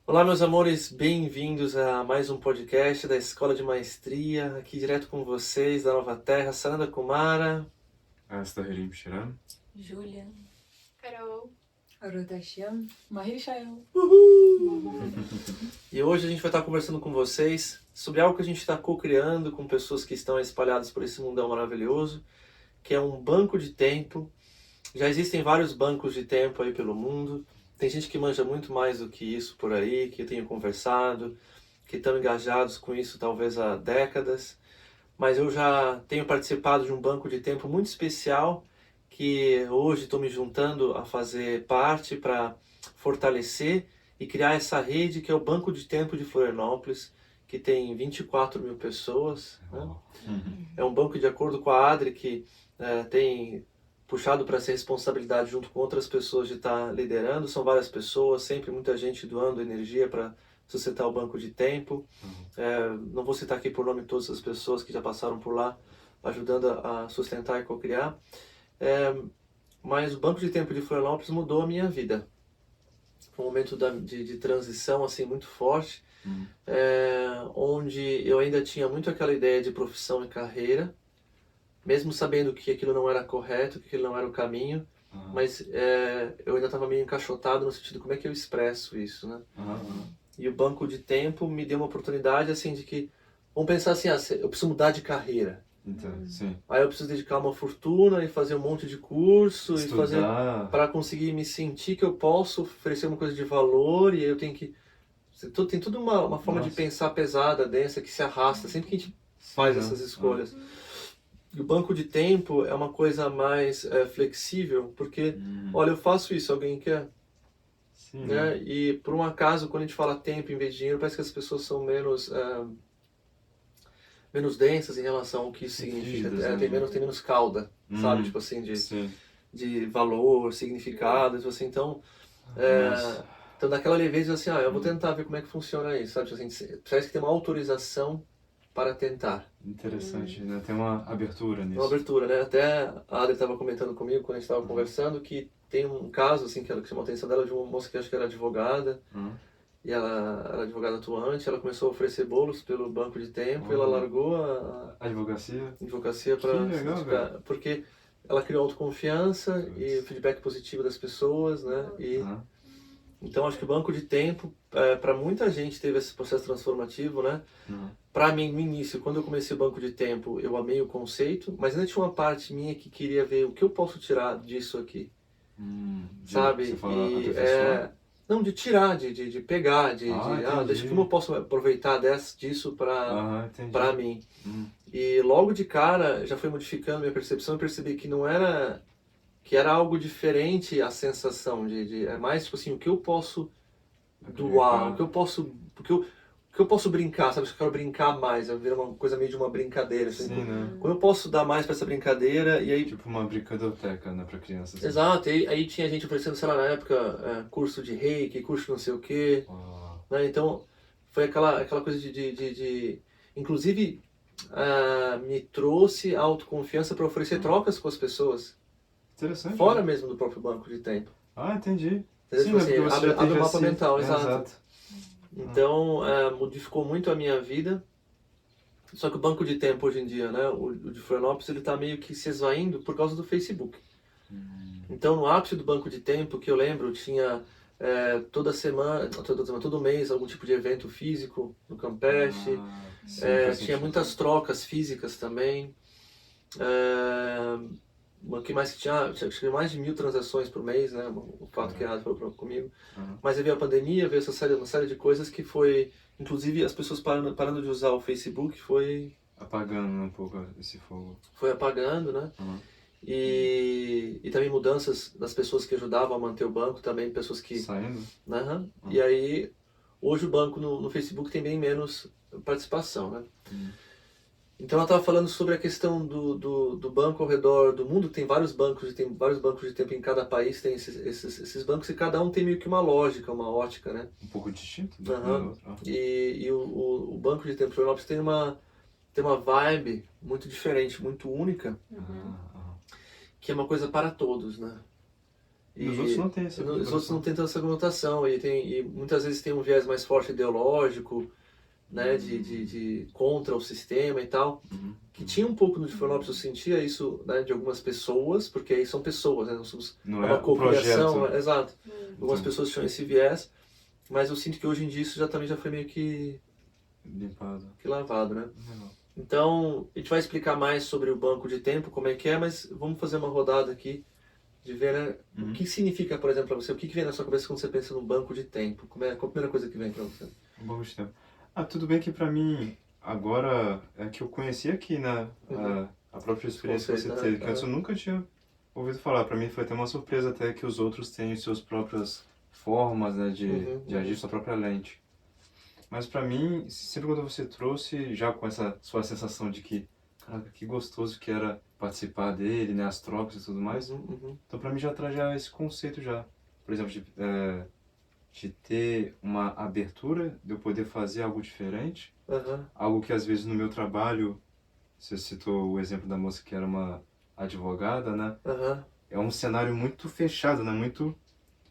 Olá, meus amores, bem-vindos a mais um podcast da Escola de Maestria, aqui direto com vocês da Nova Terra, Sananda Kumara. Astahirim Shiram. Júlia. Carol. Arutasham. Mahishael. E hoje a gente vai estar conversando com vocês sobre algo que a gente está co-criando com pessoas que estão espalhadas por esse mundão maravilhoso, que é um banco de tempo. Já existem vários bancos de tempo aí pelo mundo. Tem gente que manja muito mais do que isso por aí, que eu tenho conversado, que estão engajados com isso talvez há décadas. Mas eu já tenho participado de um banco de tempo muito especial que hoje estou me juntando a fazer parte para fortalecer e criar essa rede que é o Banco de Tempo de Florianópolis, que tem 24 mil pessoas. Né? É um banco, de acordo com a Adri, que tem puxado para essa responsabilidade junto com outras pessoas de estar liderando. São várias pessoas, sempre muita gente doando energia para sustentar o banco de tempo. Não vou citar aqui por nome todas as pessoas que já passaram por lá, ajudando a sustentar e co-criar. Mas o Banco de Tempo de Florianópolis mudou a minha vida. Foi um momento de transição assim, muito forte, onde eu ainda tinha muito aquela ideia de profissão e carreira, mesmo sabendo que aquilo não era correto, que aquilo não era o caminho, mas eu ainda estava meio encaixotado no sentido de como é que eu expresso isso, né? E o Banco de Tempo me deu uma oportunidade assim de que, vamos pensar assim, eu preciso mudar de carreira. Então, sim. Aí eu preciso dedicar uma fortuna e fazer um monte de curso e fazer Estudar. para conseguir me sentir que eu posso oferecer uma coisa de valor, e eu tenho que... Tem tudo uma forma de pensar pesada, densa, que se arrasta sempre que a gente faz essas escolhas. E o banco de tempo é uma coisa mais flexível, porque, olha, eu faço isso, alguém quer? Sim, Né? E por um acaso, quando a gente fala tempo em vez de dinheiro, parece que as pessoas são menos densas em relação ao que isso significa. Tem menos cauda, sabe? Tipo assim, de valor, significado, tipo assim. Então, então daquela leveza assim, eu vou tentar ver como é que funciona isso, sabe? Tipo assim, parece que tem uma autorização para tentar. Interessante, né? Tem uma abertura nisso. Uma abertura, né? Até a Adri estava comentando comigo quando a gente estava conversando que tem um caso assim que chamou a atenção dela, de uma moça que acho que era advogada, e ela era advogada atuante. Ela começou a oferecer bolos pelo banco de tempo, e ela largou a advocacia para porque ela criou autoconfiança e feedback positivo das pessoas, né? E então acho que o banco de tempo, para muita gente teve esse processo transformativo, né? Para mim, no início, quando eu comecei o banco de tempo, eu amei o conceito, mas ainda tinha uma parte minha que queria ver o que eu posso tirar disso aqui, sabe? Você fala não, de tirar, de pegar, deixa como eu posso aproveitar disso para mim. E logo de cara já foi modificando minha percepção e percebi que não era, que era algo diferente a sensação é mais tipo assim, o que eu posso doar, o que eu posso brincar, sabe? Eu quero brincar mais, vira uma coisa meio de uma brincadeira, assim. Sim, né? Como eu posso dar mais para essa brincadeira, e aí... Tipo uma brincadoteca, né, para crianças. Exato, e aí tinha gente oferecendo, sei lá, na época, curso de reiki, curso não sei o quê, né? Então, foi aquela coisa inclusive, me trouxe a autoconfiança para oferecer trocas com as pessoas. Interessante. Fora mesmo do próprio banco de tempo. Entendi. Sim, tipo assim, abre o mapa mental, exato. Exato. Então, modificou muito a minha vida. Só que o banco de tempo hoje em dia, né, o de Florianópolis, ele está meio que se esvaindo por causa do Facebook. Então, no ápice do banco de tempo, que eu lembro, tinha toda semana, todo mês, algum tipo de evento físico no Campeche. Tinha muitas trocas físicas também. O que mais que tinha mais de 1000 transações por mês, né? O fato que a Ada falou comigo. Mas aí veio a pandemia, veio uma série de coisas que foi, inclusive as pessoas parando de usar o Facebook, foi apagando um pouco esse fogo. Foi apagando, né? E também mudanças das pessoas que ajudavam a manter o banco, também pessoas que... Saindo? E aí, hoje o banco no Facebook tem bem menos participação, né? Então ela estava falando sobre a questão do banco ao redor do mundo. Tem vários bancos de tempo em cada país, tem esses bancos, e cada um tem meio que uma lógica, uma ótica, né? Um pouco distinto. E o banco de tempo de Florianópolis tem uma vibe muito diferente, muito única, que é uma coisa para todos, né? E os outros não têm essa os outros conotação. não têm tanta essa conotação e muitas vezes tem um viés mais forte ideológico, né, de contra o sistema e tal, Uhum. que tinha um pouco no de Florianópolis, eu sentia isso, né, de algumas pessoas, porque aí são pessoas, né, não somos Não é é uma o cocriação, projeto. exato. Algumas Sim. pessoas tinham esse viés, mas eu sinto que hoje em dia isso também já foi meio que Limpado. lavado, né? Legal. Então, a gente vai explicar mais sobre o banco de tempo, como é que é, mas vamos fazer uma rodada aqui de ver, né, o que significa, por exemplo, para você, o que vem na sua cabeça quando você pensa num banco de tempo? Qual é a primeira coisa que vem para você? Um bom de tempo. Tudo bem que pra mim, agora é que eu conheci aqui, né? A própria experiência que você Conceito, teve, né? que antes eu nunca tinha ouvido falar. Pra mim foi até uma surpresa até que os outros têm suas próprias formas, né, de agir sua própria lente. Mas pra mim, sempre quando você trouxe, já com essa sua sensação de que, caraca, que gostoso que era participar dele, né, as trocas e tudo mais. Então pra mim já traz já esse conceito já. Por exemplo, de ter uma abertura, de eu poder fazer algo diferente. Algo que às vezes no meu trabalho, você citou o exemplo da moça que era uma advogada, né? É um cenário muito fechado, né? Muito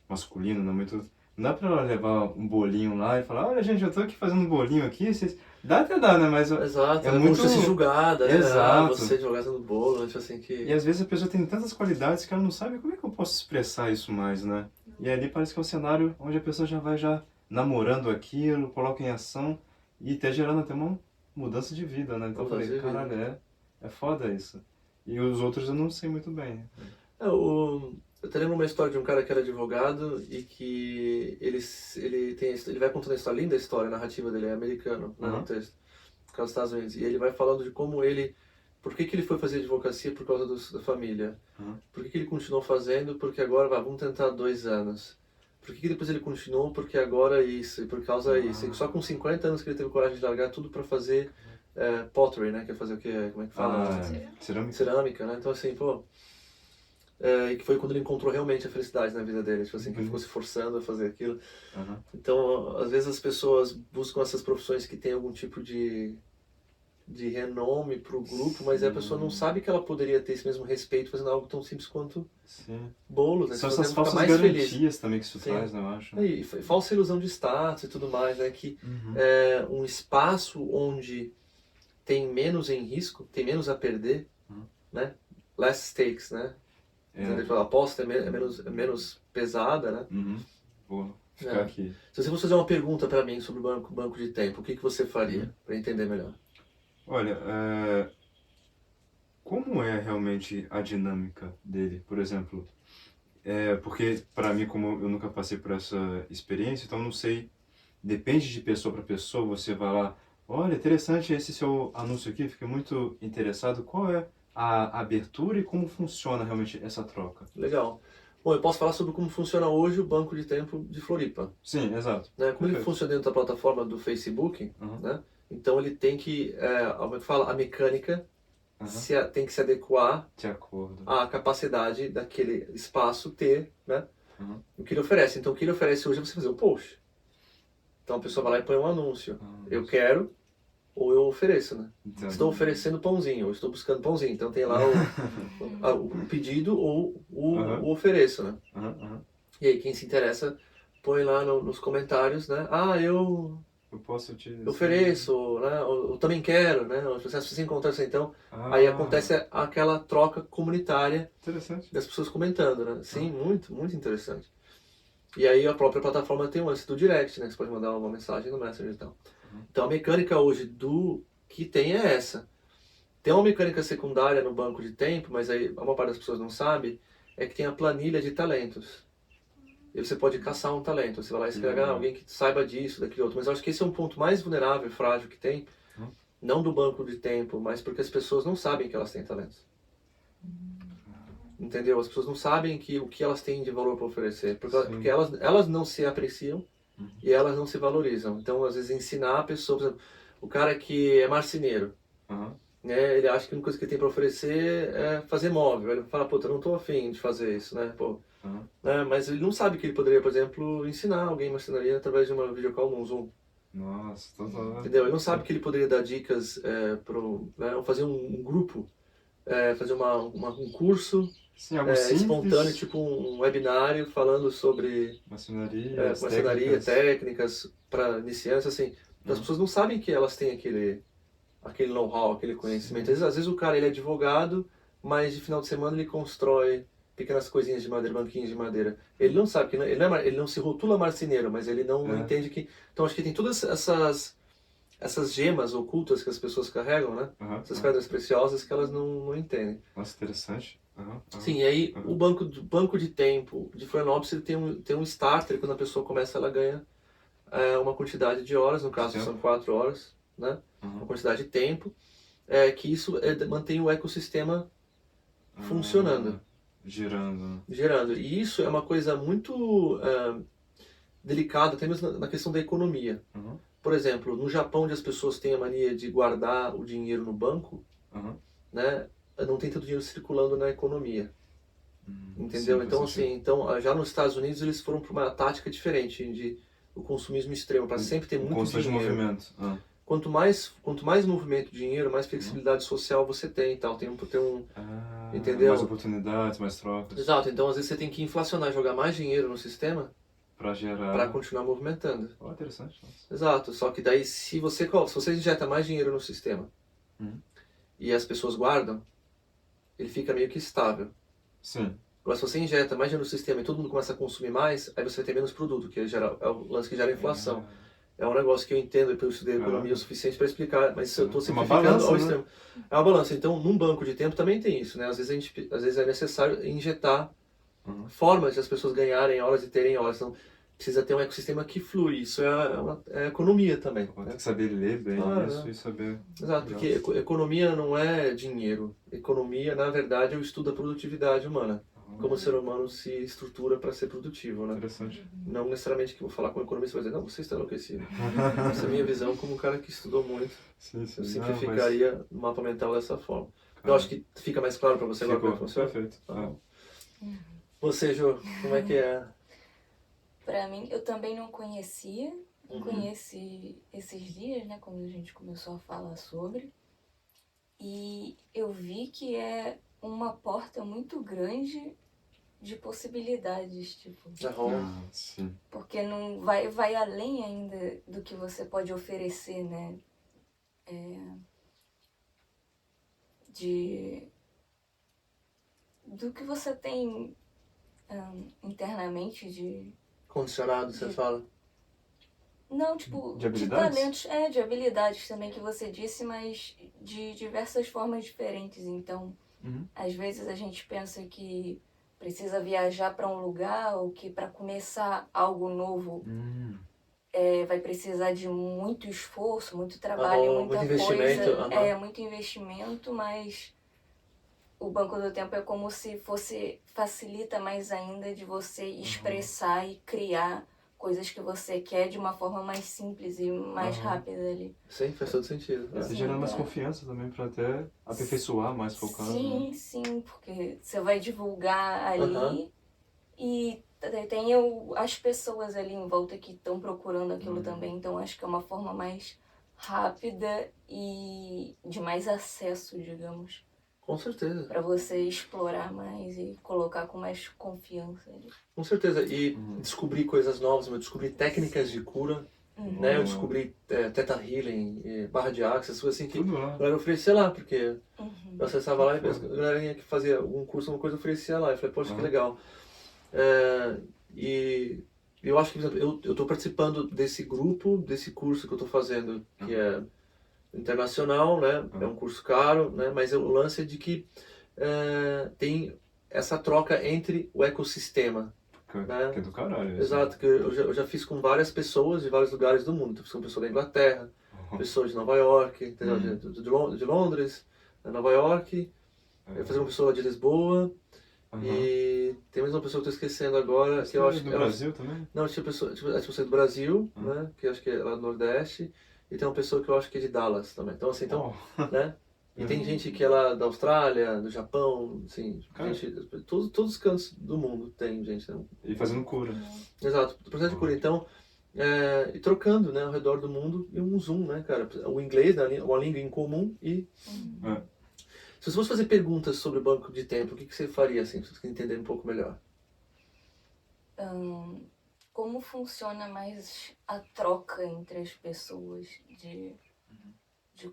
masculino, né? Muito... Não dá pra ela levar um bolinho lá e falar, olha gente, eu tô aqui fazendo um bolinho aqui, vocês... Dá até dá, né? Mas Exato, é como muito... você se julgada, né? Exato. Você jogada no bolo, tipo assim que... E às vezes a pessoa tem tantas qualidades que ela não sabe como é que eu posso expressar isso mais, né? E ali parece que é um cenário onde a pessoa já vai já namorando aquilo, coloca em ação e até gerando até uma mudança de vida, né? Então eu falei, caralho, é foda isso. E os outros eu não sei muito bem. Eu te lembro uma história de um cara que era advogado e que ele vai contando a história, linda história, a narrativa dele é americano, né, no texto, que é os Estados Unidos. E ele vai falando de como por que ele foi fazer advocacia por causa da família. Por que ele continuou fazendo? Porque agora, vamos tentar 2 anos. Por que depois ele continuou? Porque agora isso, e por causa isso. E só com 50 anos que ele teve coragem de largar tudo para fazer pottery, né, que é fazer o quê? Como é que fala? Cerâmica. Cerâmica, né? Então assim, pô... e que foi quando ele encontrou realmente a felicidade na vida dele, tipo assim, que ele ficou se forçando a fazer aquilo. Então, às vezes as pessoas buscam essas profissões que têm algum tipo de renome pro grupo, mas a pessoa não sabe que ela poderia ter esse mesmo respeito fazendo algo tão simples quanto bolos, né? São Você essas ficar falsas mais garantias feliz. também que isso traz, né, eu acho. E falsa ilusão de status e tudo mais, né? Que um espaço onde tem menos em risco, tem menos a perder, né? Less stakes, né? A aposta é menos pesada, né? Vou ficar aqui. Se você fosse fazer uma pergunta para mim sobre o banco de tempo, o que você faria para entender melhor? Olha, como é realmente a dinâmica dele, por exemplo? Porque para mim, como eu nunca passei por essa experiência, então não sei, depende de pessoa para pessoa, você vai lá, olha, interessante esse seu anúncio aqui, fiquei muito interessado, qual é a abertura e como funciona realmente essa troca? Legal. Bom, eu posso falar sobre como funciona hoje o banco de tempo de Floripa. Sim, exato. Né? Como ele funciona dentro da plataforma do Facebook, né? Então ele tem que, como é que fala, a mecânica tem que se adequar de acordo à capacidade daquele espaço ter, né? O que ele oferece. Então o que ele oferece hoje é você fazer um post. Então a pessoa vai lá e põe um anúncio. Eu quero ou eu ofereço, né? Então, Estou oferecendo pãozinho, ou estou buscando pãozinho. Então tem lá o pedido ou o ofereço, né? E aí quem se interessa põe lá nos comentários, né? eu posso te ofereço, né? Eu também quero, né? Se você encontrar isso, então, aí acontece aquela troca comunitária interessante das pessoas comentando, né? Sim, muito, muito interessante. E aí a própria plataforma tem um lance do direct, né? Você pode mandar uma mensagem no Messenger e tal. Então a mecânica hoje do que tem é essa. Tem uma mecânica secundária no banco de tempo, mas aí a maior parte das pessoas não sabe, é que tem a planilha de talentos. E você pode caçar um talento. Você vai lá e escreve alguém que saiba disso, daquele outro. Mas eu acho que esse é um ponto mais vulnerável e frágil que tem, não do banco de tempo, mas porque as pessoas não sabem que elas têm talentos. Entendeu? As pessoas não sabem o que elas têm de valor para oferecer. Porque elas não se apreciam e elas não se valorizam. Então, às vezes, ensinar a pessoa... Por exemplo, o cara que é marceneiro, né, ele acha que a única coisa que ele tem para oferecer é fazer móvel. Ele fala, puta, eu não estou afim de fazer isso, né? Pô, né? Mas ele não sabe que ele poderia, por exemplo, ensinar alguém marcenaria através de uma videocall num Zoom. Nossa, total. Entendeu? Ele não sabe que ele poderia dar dicas né, ou fazer um grupo, fazer um curso Sim, algo simples. espontâneo, tipo um webinário falando sobre Marcenaria, marcenaria, técnicas para iniciantes, assim. As pessoas não sabem que elas têm aquele know-how, aquele conhecimento. Às vezes o cara ele é advogado, mas de final de semana ele constrói pequenas coisinhas de madeira, banquinhos de madeira. Ele não sabe que ele não se rotula marceneiro, mas ele não entende que. Então acho que tem todas essas gemas ocultas que as pessoas carregam, né? Essas pedras preciosas que elas não entendem. Nossa, interessante. Sim, e aí o banco de tempo de Florianópolis ele tem um starter, quando a pessoa começa ela ganha uma quantidade de horas, no caso são 4 horas, né? Uma quantidade de tempo, que isso mantém o ecossistema funcionando. Gerando. E isso é uma coisa muito delicada, até mesmo na questão da economia. Por exemplo, no Japão, onde as pessoas têm a mania de guardar o dinheiro no banco, né, não tem tanto dinheiro circulando na economia. Entendeu? Sim, então, assim, já nos Estados Unidos eles foram para uma tática diferente de o consumismo extremo, para sempre ter muito dinheiro. Movimento. Quanto mais movimento de dinheiro, mais flexibilidade social você tem e tal. Tem um entendeu? Mais oportunidades, mais trocas. Exato. Então, às vezes você tem que inflacionar, jogar mais dinheiro no sistema para continuar movimentando. Interessante. Nossa. Exato. Só que daí, se você injeta mais dinheiro no sistema e as pessoas guardam, ele fica meio que estável. Sim. Agora, se você injeta mais dinheiro no sistema e todo mundo começa a consumir mais, aí você vai ter menos produto, que é o lance que gera inflação. É um negócio que eu entendo, eu estudei economia o suficiente para explicar, mas eu estou simplificando ao extremo. É uma balança. Então, num banco de tempo também tem isso, né? Às vezes é necessário injetar formas de as pessoas ganharem horas e terem horas. Então, precisa ter um ecossistema que flui. Isso é economia também. Tem que saber ler bem isso e saber... Exato, porque economia não é dinheiro. Economia, na verdade, é o estudo da produtividade humana. Como o ser humano se estrutura para ser produtivo, né? Interessante. Não necessariamente que eu vou falar com um economista e vai dizer, não, você está enlouquecido. Essa é a minha visão como um cara que estudou muito. Sim. Eu simplificaria o mapa mental dessa forma. Eu acho que fica mais claro para você agora como funciona. Perfeito. Você, Jô, como é que é? Pra mim, eu também não conhecia. Conheci esses dias, né, quando a gente começou a falar sobre. E eu vi que é uma porta muito grande de possibilidades, tipo. Sim. Porque não vai além ainda do que você pode oferecer, né? Do que você tem internamente de... Condicionado, você fala? Não, tipo, de habilidades? talentos, de habilidades também que você disse, mas de diversas formas diferentes. Então, às vezes a gente pensa que precisa viajar para um lugar ou que para começar algo novo vai precisar de muito esforço, muito trabalho, muita muito investimento, coisa. Muito investimento, mas o Banco do Tempo é como se facilita mais ainda de você expressar e criar coisas que você quer de uma forma mais simples e mais rápida ali. Sim, faz todo sentido. E gerando mais confiança também para até aperfeiçoar mais, focando. Sim, porque você vai divulgar ali e tem as pessoas ali em volta que estão procurando aquilo também, então acho que é uma forma mais rápida e de mais acesso, digamos. Com certeza. Para você explorar mais e colocar com mais confiança ali. Com certeza. E descobrir coisas novas, descobrir técnicas de cura. Né? Eu descobri Theta Healing, barra de axis, essas coisas assim que a galera oferecia lá, porque eu acessava lá e a galerinha que fazia algum curso, alguma coisa, oferecia lá. Eu falei, poxa, que legal. E eu acho que, por exemplo, eu estou participando desse grupo, desse curso que eu estou fazendo, que é internacional, né? É um curso caro, né? Mas o lance é de que tem essa troca entre o ecossistema. Né? Que é do caralho. Exato, que eu já fiz com várias pessoas de vários lugares do mundo. Fiz com pessoas da Inglaterra, pessoas de Nova York, de Londres, Nova York. Eu fiz com uma pessoa de Lisboa. E tem mais uma pessoa que eu estou esquecendo agora. Que eu acho do Brasil também? Não, tinha pessoa do Brasil, né? Que eu acho que é lá do Nordeste. E tem uma pessoa que eu acho que é de Dallas também. Então, assim, né? E tem gente que é lá da Austrália, do Japão, assim, gente, todos os cantos do mundo tem gente. Né? E fazendo cura. Exato, o processo de cura. Então, e trocando, né, ao redor do mundo, e um Zoom, né, cara? O inglês, né, uma língua em comum Se você fosse fazer perguntas sobre o banco de tempo, o que você faria, assim, para você entender um pouco melhor? Como funciona mais a troca entre as pessoas de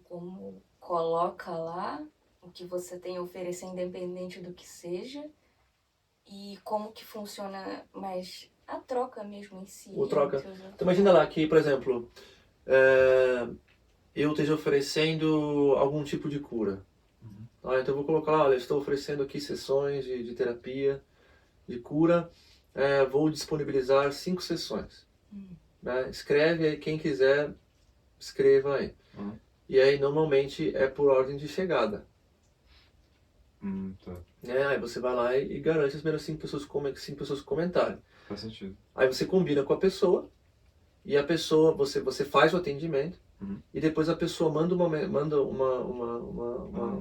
como coloca lá o que você tem a oferecer, independente do que seja, e como que funciona mais a troca mesmo em si. O troca. Então imagina lá que, por exemplo, eu esteja oferecendo algum tipo de cura. Então eu vou colocar lá, olha, estou oferecendo aqui sessões de terapia, de cura, vou disponibilizar 5 sessões. Né? Escreve aí, quem quiser, escreva aí. E aí normalmente é por ordem de chegada. Tá. Aí você vai lá e garante as primeiras 5 pessoas comentarem. Faz sentido. Aí você combina com a pessoa, e a pessoa, você faz o atendimento, e depois a pessoa manda uma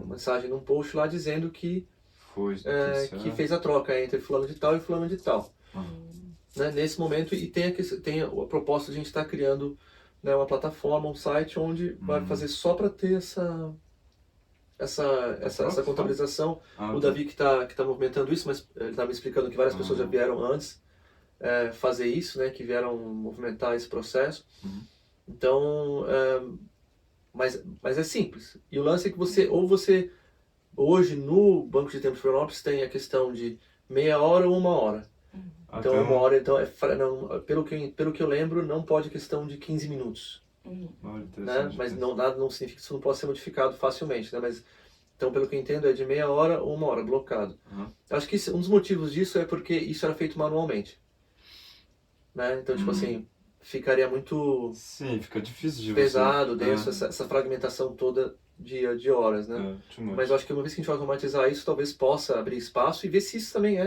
mensagem num post lá dizendo que fez a troca entre fulano de tal e fulano de tal. Né? Nesse momento, e tem a proposta de a gente estar criando, né, uma plataforma, um site onde vai fazer só para ter essa contabilização. O Davi que está movimentando isso, mas ele estava me explicando que várias pessoas já vieram antes fazer isso, né, que vieram movimentar esse processo. Então, mas é simples. E o lance é que você hoje no banco de tempo de Florianópolis tem a questão de meia hora ou 1 hora. Então, 1 hora, então, pelo que eu lembro, não pode questão de 15 minutos. Né? Mas nada não significa que isso não possa ser modificado facilmente, né? Mas, então, pelo que eu entendo, é de meia hora ou 1 hora, blocado. Acho que um dos motivos disso é porque isso era feito manualmente. Né? Então, tipo assim, ficaria muito... Sim, fica difícil de pesado, denso, essa fragmentação toda de horas, né? Mas eu acho que uma vez que a gente vai automatizar isso, talvez possa abrir espaço e ver se isso também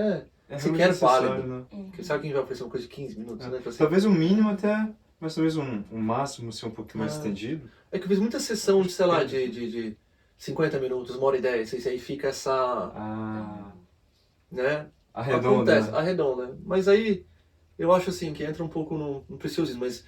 sequer válido. Né? Porque sabe que a gente vai oferecer uma coisa de 15 minutos, né? Talvez o mínimo até, mas talvez um máximo ser um pouquinho mais estendido. É que eu fiz muita sessão de, sei lá, de 50 minutos, 1h10, isso aí fica essa... né? Arredonda. Acontece, arredonda. Mas aí, eu acho assim, que entra um pouco no preciosismo, mas,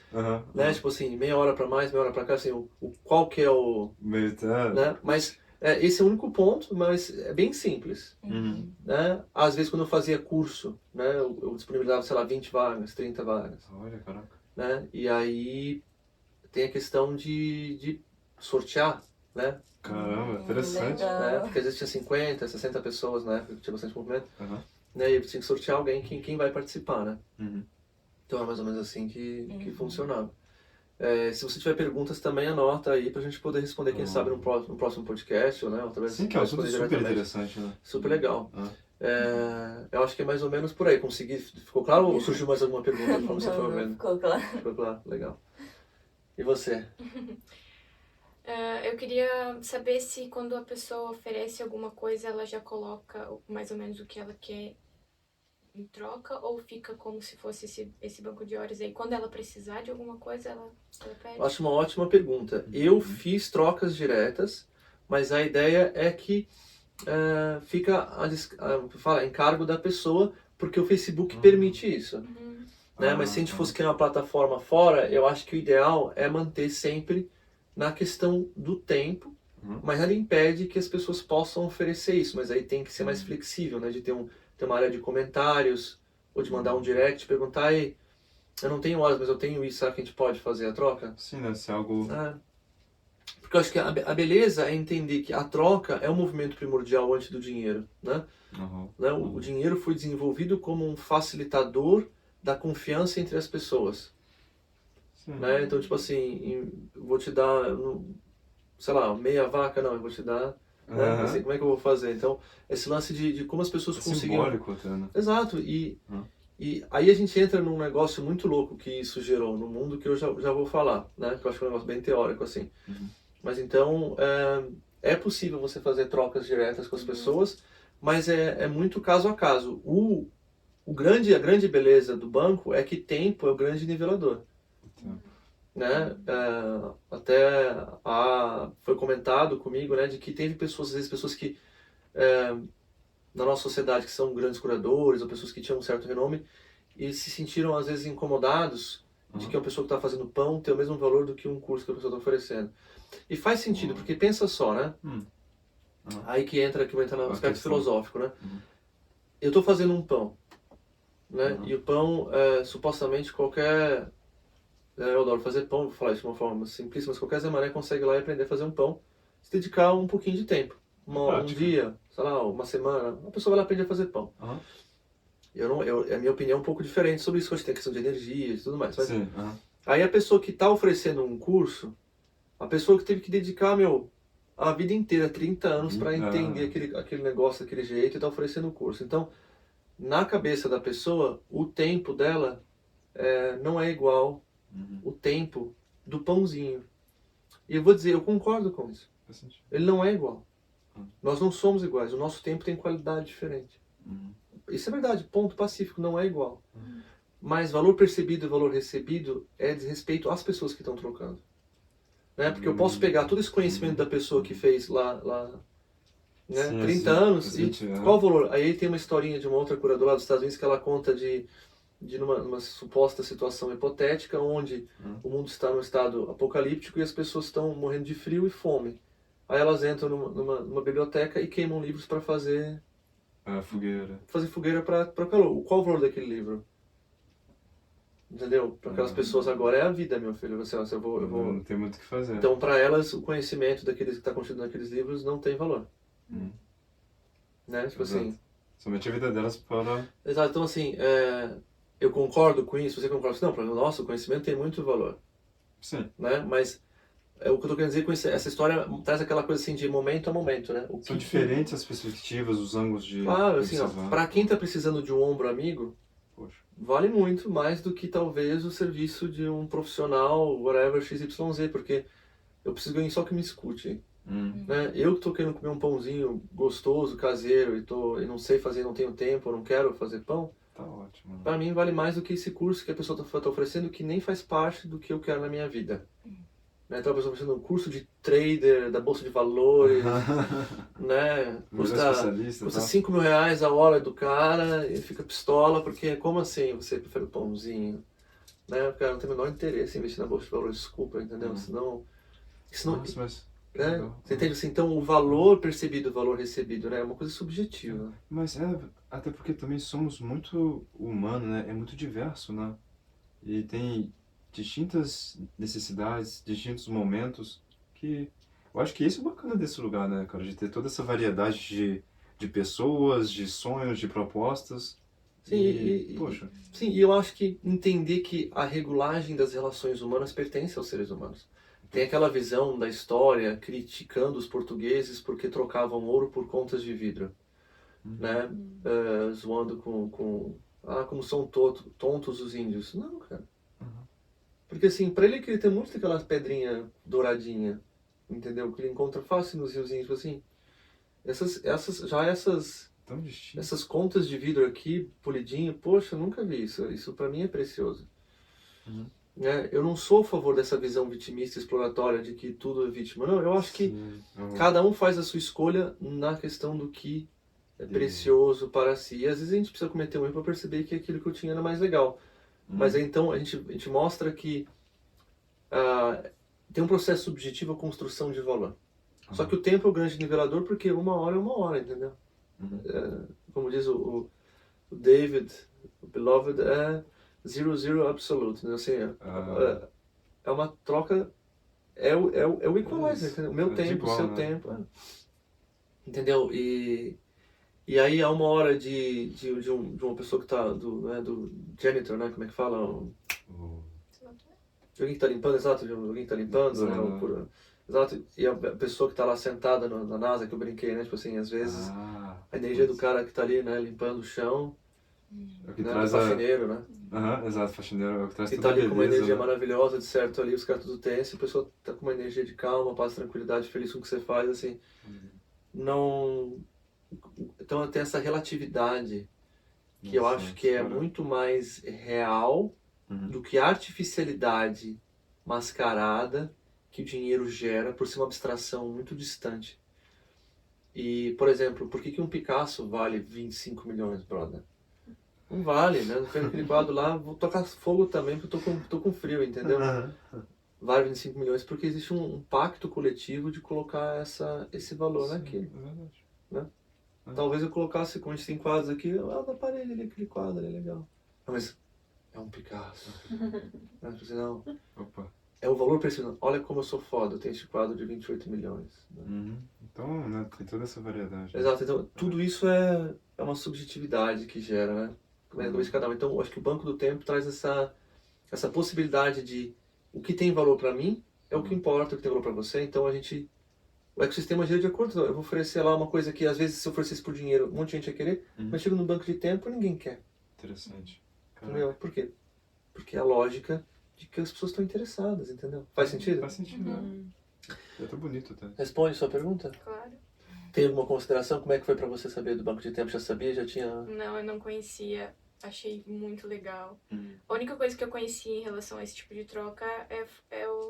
né, tipo assim, meia hora pra mais, meia hora pra cá, assim, qual que é o... né? Mas esse é o único ponto, mas é bem simples. Né? Às vezes, quando eu fazia curso, né, eu disponibilizava, sei lá, 20 vagas, 30 vagas. Olha, caraca. Né? E aí, tem a questão de sortear, né? Caramba, interessante. Né? Porque às vezes tinha 50, 60 pessoas na época, que tinha bastante movimento. Né? E eu tinha que sortear alguém, quem vai participar, né? Então é mais ou menos assim que funcionava. Se você tiver perguntas também, anota aí pra gente poder responder, quem sabe, no próximo podcast, ou, né? Ou talvez sim, que é um assunto super interessante, né? Super legal. Eu acho que é mais ou menos por aí. Ficou claro ou surgiu mais alguma pergunta conforme você foi vendo? Ficou claro. Ficou claro, legal. E você? Eu queria saber se quando a pessoa oferece alguma coisa, ela já coloca mais ou menos o que ela quer em troca, ou fica como se fosse esse banco de horas aí. Quando ela precisar de alguma coisa, ela pede? Acho uma ótima pergunta. Eu fiz trocas diretas, mas a ideia é que fica em cargo da pessoa, porque o Facebook permite isso. Né? Mas se a gente fosse criar uma plataforma fora, eu acho que o ideal é manter sempre na questão do tempo, mas ela impede que as pessoas possam oferecer isso, mas aí tem que ser mais flexível, né? De ter uma área de comentários, ou de mandar um direct, perguntar, eu não tenho horas, mas eu tenho isso, será que a gente pode fazer a troca? Sim, deve ser algo... Porque eu acho que a beleza é entender que a troca é um movimento primordial antes do dinheiro, né? Né? O dinheiro foi desenvolvido como um facilitador da confiança entre as pessoas. Né? Então, tipo assim, vou te dar, sei lá, meia vaca, não, eu vou te dar, né? Não sei como é que eu vou fazer. Então, esse lance de como as pessoas conseguiram... simbólico até, né? Exato, e aí a gente entra num negócio muito louco que isso gerou no mundo, que eu já vou falar, né? Que eu acho que é um negócio bem teórico, assim. Mas então, é possível você fazer trocas diretas com as pessoas, mas é muito caso a caso. A grande beleza do banco é que tempo é o grande nivelador. Né? Até foi comentado comigo, né, de que teve pessoas, às vezes pessoas que na nossa sociedade que são grandes curadores ou pessoas que tinham um certo renome e se sentiram às vezes incomodados de que uma pessoa que está fazendo pão tem o mesmo valor do que um curso que a pessoa está oferecendo. E faz sentido, porque pensa só, né? Aí que vai entrar no aspecto filosófico, né? Uhum. Eu estou fazendo um pão, né? Uhum. E o pão, supostamente qualquer... eu adoro fazer pão, vou falar isso de uma forma simplista, mas qualquer Zé Mané consegue ir lá e aprender a fazer um pão, se dedicar um pouquinho de tempo. Um dia, sei lá, uma semana, a pessoa vai lá aprender a fazer pão. Uhum. A minha opinião é um pouco diferente sobre isso, que a gente tem questão de energia e tudo mais. Mas, Sim. aí a pessoa que está oferecendo um curso, a pessoa que teve que dedicar, a vida inteira, 30 anos, para entender aquele negócio daquele jeito e está oferecendo o curso. Então, na cabeça da pessoa, o tempo dela não é igual o tempo do pãozinho. E eu vou dizer, eu concordo com isso. Ele não é igual. Nós não somos iguais. O nosso tempo tem qualidade diferente. Isso é verdade, ponto pacífico, não é igual. Mas valor percebido e valor recebido é desrespeito às pessoas que estão trocando. Né? Porque eu posso pegar todo esse conhecimento da pessoa que fez lá né, sim, 30 anos, e qual o valor? Aí tem uma historinha de uma outra curadora dos Estados Unidos que ela conta de numa suposta situação hipotética onde o mundo está num estado apocalíptico e as pessoas estão morrendo de frio e fome. Aí elas entram numa biblioteca e queimam livros para fazer fogueira. Fazer fogueira para calor. Qual o valor daquele livro? Entendeu? Para aquelas pessoas agora é a vida, meu filho. Eu vou... Não tem muito o que fazer. Então, para elas, o conhecimento daqueles que está contido naqueles livros não tem valor. Né? Tipo assim... Somente a vida delas para... Exato. Então, assim, eu concordo com isso. Você concorda? Não, para nós, o conhecimento tem muito valor. Sim. Né? Mas o que eu estou querendo dizer com isso, essa história traz aquela coisa assim de momento a momento, né? São diferentes as perspectivas, os ângulos de... Claro, assim, para quem está precisando de um ombro amigo, poxa, vale muito mais do que talvez o serviço de um profissional, whatever, XYZ, porque eu preciso de alguém só que me escute. Né? Eu que estou querendo comer um pãozinho gostoso, caseiro, e não sei fazer, não tenho tempo, não quero fazer pão, tá ótimo. Para mim vale mais do que esse curso que a pessoa está oferecendo, que nem faz parte do que eu quero na minha vida. Né? Então a pessoa oferecendo um curso de trader, da Bolsa de Valores, né? Custa 5 mil reais a hora do cara e fica pistola, porque como assim você prefere o pãozinho? Né? O cara não tem o menor interesse em investir na Bolsa de Valores, desculpa, entendeu? Senão, Nossa, mas... né? Você entende assim? Então o valor percebido, o valor recebido, né? É uma coisa subjetiva. Mas até porque também somos muito humanos, né? É muito diverso, né? E tem distintas necessidades, distintos momentos que... Eu acho que isso é bacana desse lugar, né, cara? De ter toda essa variedade de pessoas, de sonhos, de propostas. Sim, poxa. Sim, e eu acho que entender que a regulagem das relações humanas pertence aos seres humanos. Tem aquela visão da história criticando os portugueses porque trocavam ouro por contas de vidro, né? Zoando como são tontos os índios. Não, cara. Porque assim, para ele tem muito daquela pedrinha douradinha, entendeu? Que ele encontra fácil nos riozinhos, tipo assim. Essas contas de vidro aqui, polidinho, poxa, eu nunca vi isso. Isso para mim é precioso. Né? Eu não sou a favor dessa visão vitimista, exploratória de que tudo é vítima. Não, eu acho que cada um faz a sua escolha na questão do que é precioso para si. E às vezes a gente precisa cometer um erro para perceber que aquilo que eu tinha era mais legal. Mas aí, então a gente mostra que tem um processo subjetivo a construção de valor. Só que o tempo é o grande nivelador porque uma hora é uma hora, entendeu? Como diz o David, o Beloved, é zero absolute, né? Assim, é uma troca, é o equalizer, entendeu? O meu tempo, o seu tempo, entendeu? E aí há uma hora de uma pessoa que está do janitor, né? Como é que fala? De alguém que está limpando, exato, de alguém que está limpando, né? Exato, e a pessoa que está lá sentada na NASA, que eu brinquei, né? Tipo assim, às vezes a energia do cara que está ali, né? Limpando o chão, é o que né? traz Do faxineiro, né? Exato, faxineiro é o que traz que toda tá ali a com uma beleza, energia né? maravilhosa, de certo ali, os caras tudo tenso, a pessoa tá com uma energia de calma, paz, tranquilidade, feliz com o que você faz, assim. Não... Então tem essa relatividade que eu acho que é muito mais real do que a artificialidade mascarada que o dinheiro gera por ser uma abstração muito distante. E, por exemplo, por que um Picasso vale 25 milhões, brother? Não vale, né? Não fez aquele quadro lá, vou tocar fogo também porque eu tô com frio, entendeu? vale 25 milhões porque existe um pacto coletivo de colocar esse valor Sim, naquilo. é verdade. Né? É. Talvez eu colocasse, como a gente tem quadros aqui, na parede ali, aquele quadro ali é legal. Não, mas é um Picasso. Não, Opa. é o valor preciso. Olha como eu sou foda, eu tenho esse quadro de 28 milhões. Né? Uhum. Então, né, tem toda essa variedade. Né? Exato, então tudo isso é uma subjetividade que gera, né? Como é a cabeça de cada um. Então, eu acho que o Banco do Tempo traz essa possibilidade de o que tem valor para mim é o que importa, o que tem valor para você. Então, o ecossistema gira de acordo. Eu vou oferecer lá uma coisa que, às vezes, se eu oferecesse por dinheiro, um monte de gente ia querer, mas chega no Banco de Tempo e ninguém quer. Interessante. Entendeu? Por quê? Porque é a lógica de que as pessoas estão interessadas, entendeu? Faz sentido? Faz sentido, né? É tão bonito até. Responde sua pergunta? Claro. Tem alguma consideração? Como é que foi para você saber do Banco de Tempo? Já sabia? Já tinha... Não, eu não conhecia. Achei muito legal. A única coisa que eu conhecia em relação a esse tipo de troca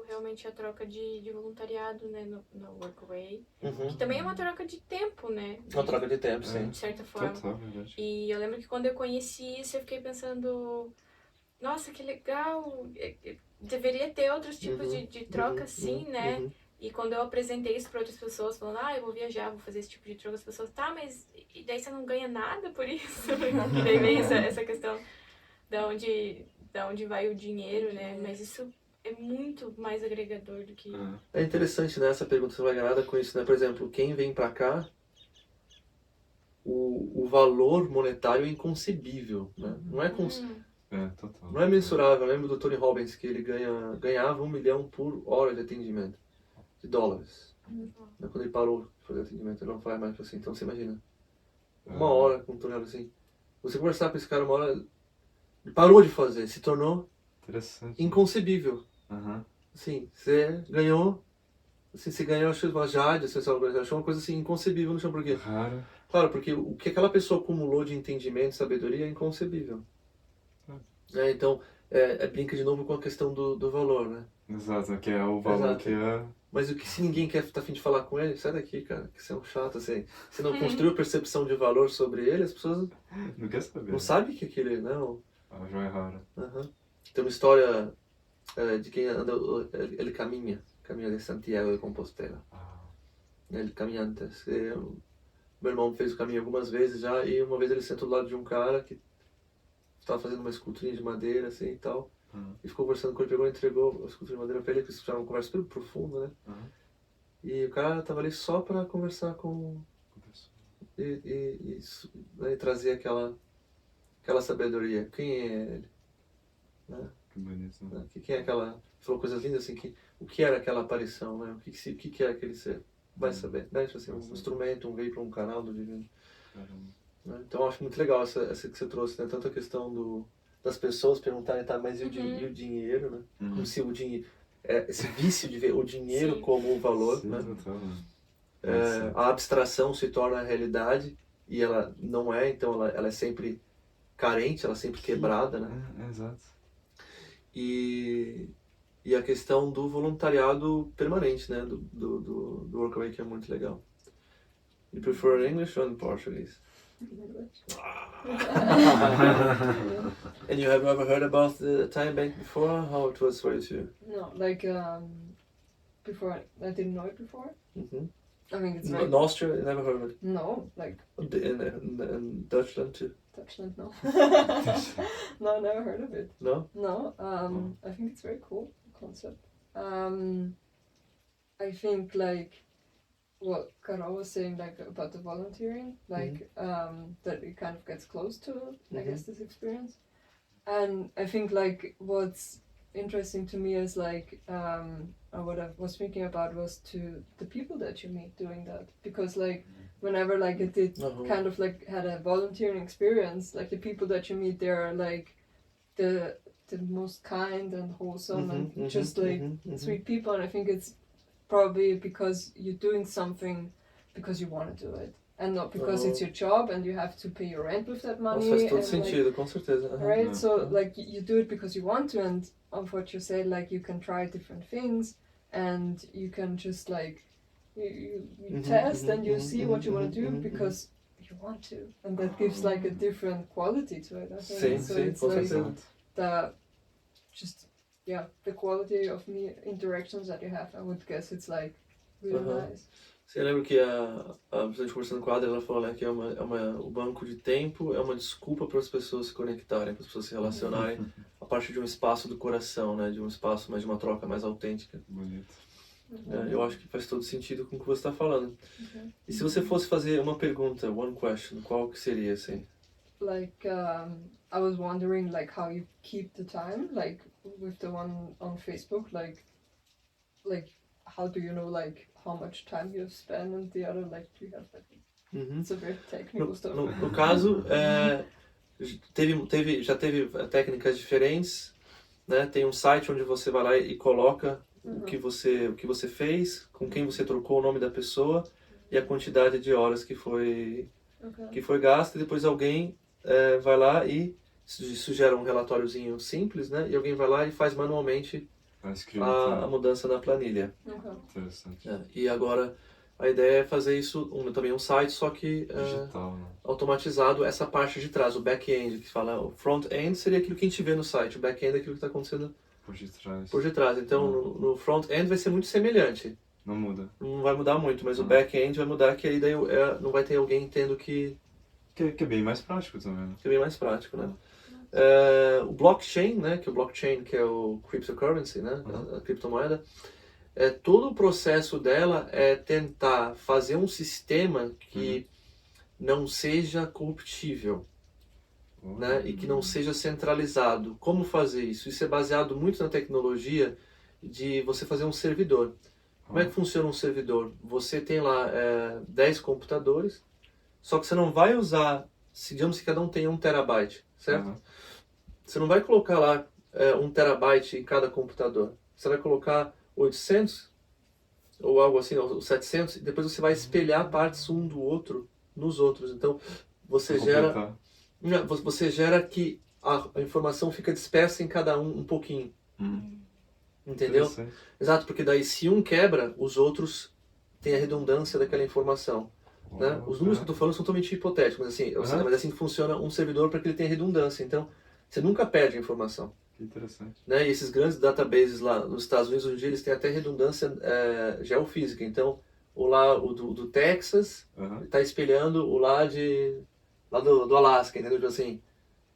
realmente a troca de voluntariado, né, no Workaway. Que também é uma troca de tempo, né? Uma troca de tempo, sim. De certa forma. Total, verdade. E eu lembro que quando eu conheci isso, eu fiquei pensando, nossa, que legal, deveria ter outros tipos de troca assim, né? E quando eu apresentei isso para outras pessoas, falando, eu vou viajar, vou fazer esse tipo de troca, as pessoas, tá, mas e daí você não ganha nada por isso? E daí vem essa questão da onde vai o dinheiro, né? Mas isso é muito mais agregador do que... É interessante, né, essa pergunta, você não vai ganhar nada com isso, né? Por exemplo, quem vem para cá, o valor monetário é inconcebível, né? Não é Total. Não é mensurável. Eu lembro do Tony Robbins que ele ganhava 1 milhão por hora de atendimento, de dólares. Quando ele parou de fazer atendimento, ele não faz mais assim. Então você imagina, 1 hora com o Tony Robbins assim. Você conversar com esse cara 1 hora, ele parou de fazer, se tornou inconcebível. Assim, você ganhou, assim, você ganhou uma Jade, você achou uma coisa assim inconcebível no chão, por quê? Raro. Claro, porque o que aquela pessoa acumulou de entendimento e sabedoria é inconcebível. Então, brinca de novo com a questão do valor, né? Exato, que é o valor. Exato. Que é... Mas se ninguém tá a fim de falar com ele, sai daqui, cara, que você é um chato, assim. Se não construiu percepção de valor sobre ele, as pessoas não quer saber. Não sabem que aquilo é, não. A joia rara. Tem uma história de quem anda, ele caminha de Santiago de Compostela. Ele caminhantes. Meu irmão fez o caminho algumas vezes já, e uma vez ele sentou do lado de um cara que estava fazendo uma esculturinha de madeira, assim, e tal. E ficou conversando com ele, pegou e entregou a escultura de madeira pra ele, que eles fizeram uma conversa super profunda, né? E o cara tava ali só pra conversar com... E trazer aquela sabedoria. Quem é ele? Né? Que bonito, né? Quem é aquela... Falou coisas lindas assim, o que era aquela aparição, né? O que era aquele ser? Vai saber, né? Tipo assim, um instrumento, um veículo, um canal do divino. Né? Então eu acho muito legal essa que você trouxe, né? Tanto a questão das pessoas perguntarem, tá, mas e o dinheiro, né? Como se o dinheiro... esse vício de ver o dinheiro como um valor, né? A abstração se torna a realidade e ela não é, então ela é sempre carente, ela é sempre quebrada, né? Exato. E a questão do voluntariado permanente, né? Do Workaway, que é muito legal. You prefer English or Portuguese? English. And you have ever heard about the Time Bank before? How it was for you too? No, like before, I didn't know it before. I mean, it's In Austria, you never heard of it? No, like... In Deutschland too? Deutschland, no. No, never heard of it. No? No, I think it's very cool concept. I think like what Carol was saying, like about the volunteering, like that it kind of gets close to, I guess, this experience. And I think like what's interesting to me is like what I was thinking about was to the people that you meet doing that, because like whenever like I did kind of like had a volunteering experience, like the people that you meet there are like the most kind and wholesome and just like sweet people, and I think it's probably because you're doing something because you want to do it and not because it's your job and you have to pay your rent with that money. Faz todo and, sentido, like, com certeza. right? So like you do it because you want to, and of what you said, like you can try different things and you can just like you test and you see what you want to do because you want to, and that gives like a different quality to it, I think. Sim, so sim, it's com like certeza. the just the quality of interactions that you have, I would guess it's like really nice. Você lembra que a gente conversando com a Adri, ela falou, né, que o banco de tempo é uma desculpa para as pessoas se conectarem, para as pessoas se relacionarem a partir de um espaço do coração, né, de um espaço mais de uma troca mais autêntica. Bonito. Eu acho que faz todo sentido com o que você está falando. E se você fosse fazer uma pergunta, one question, qual que seria, assim? Like, I was wondering, like, how you keep the time, like, with the one on Facebook, like, how do you know, like, how much time you spend and the other, like, do you have, like, it's a very technical stuff. No caso, já teve técnicas diferentes, né? Tem um site onde você vai lá e coloca o que você fez, com quem você trocou o nome da pessoa e a quantidade de horas que foi gasta, e depois alguém vai lá e sugere um relatóriozinho simples, né? E alguém vai lá e faz manualmente a mudança na planilha. Interessante. E agora a ideia é fazer isso também um site, só que digital, né? automatizado, essa parte de trás, o back-end, que fala, o front-end seria aquilo que a gente vê no site, o back-end é aquilo que está acontecendo por detrás. Então no front-end vai ser muito semelhante. Não muda. Não vai mudar muito, mas o back-end vai mudar, que aí daí não vai ter alguém tendo que é bem mais prático também, né? Que é bem mais prático, né? O blockchain, né? Que é o blockchain, que é o cryptocurrency, né? A criptomoeda. Todo o processo dela é tentar fazer um sistema que não seja corruptível, né? E que não seja centralizado. Como fazer isso? Isso é baseado muito na tecnologia de você fazer um servidor. Como é que funciona um servidor? Você tem lá 10 computadores, só que você não vai usar, digamos que cada um tenha 1 terabyte, certo? Você não vai colocar lá 1 terabyte em cada computador. Você vai colocar 800 ou algo assim, ou 700, e depois você vai espelhar partes um do outro nos outros. Então você gera que a informação fica dispersa em cada um pouquinho. Entendeu? Exato, porque daí se um quebra, os outros têm a redundância daquela informação. Né? Os números que eu estou falando são totalmente hipotéticos, mas assim, mas assim funciona um servidor para que ele tenha redundância. Então você nunca perde a informação. Que interessante. Né? E esses grandes databases lá nos Estados Unidos, hoje em dia, eles têm até redundância geofísica. Então, o do Texas está espelhando o lá do Alasca, entendeu? Tipo assim.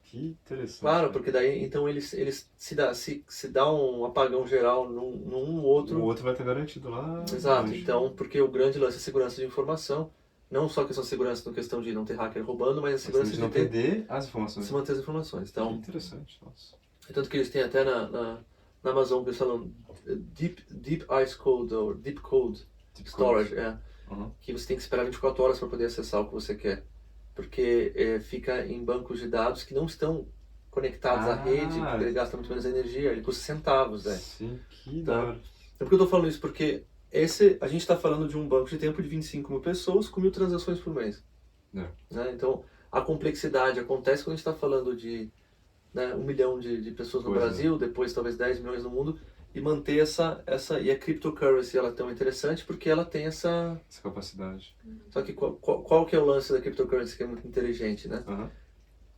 Que interessante. Claro, porque daí, então, eles se dá um apagão geral num outro... O outro vai ter garantido lá. Exato. Então, porque o grande lance é a segurança de informação. Não só a questão de segurança na questão de não ter hacker roubando, mas a segurança de não perder as informações. Se manter as informações. Então, que interessante, nossa. Tanto que eles têm até na Amazon que eles falam Deep Ice Code ou Deep Code Storage, que você tem que esperar 24 horas para poder acessar o que você quer. Porque fica em bancos de dados que não estão conectados à rede, porque ele gasta muito menos energia, ele custa centavos. Sim, que da hora. Então por que eu estou falando isso? Porque a gente está falando de um banco de tempo de 25 mil pessoas com 1000 transações por mês. Né? Então a complexidade acontece quando a gente está falando de 1 milhão de pessoas no Brasil, depois talvez 10 milhões no mundo, e manter essa e a cryptocurrency ela é tão interessante porque ela tem essa capacidade. Só que qual que é o lance da cryptocurrency que é muito inteligente, né?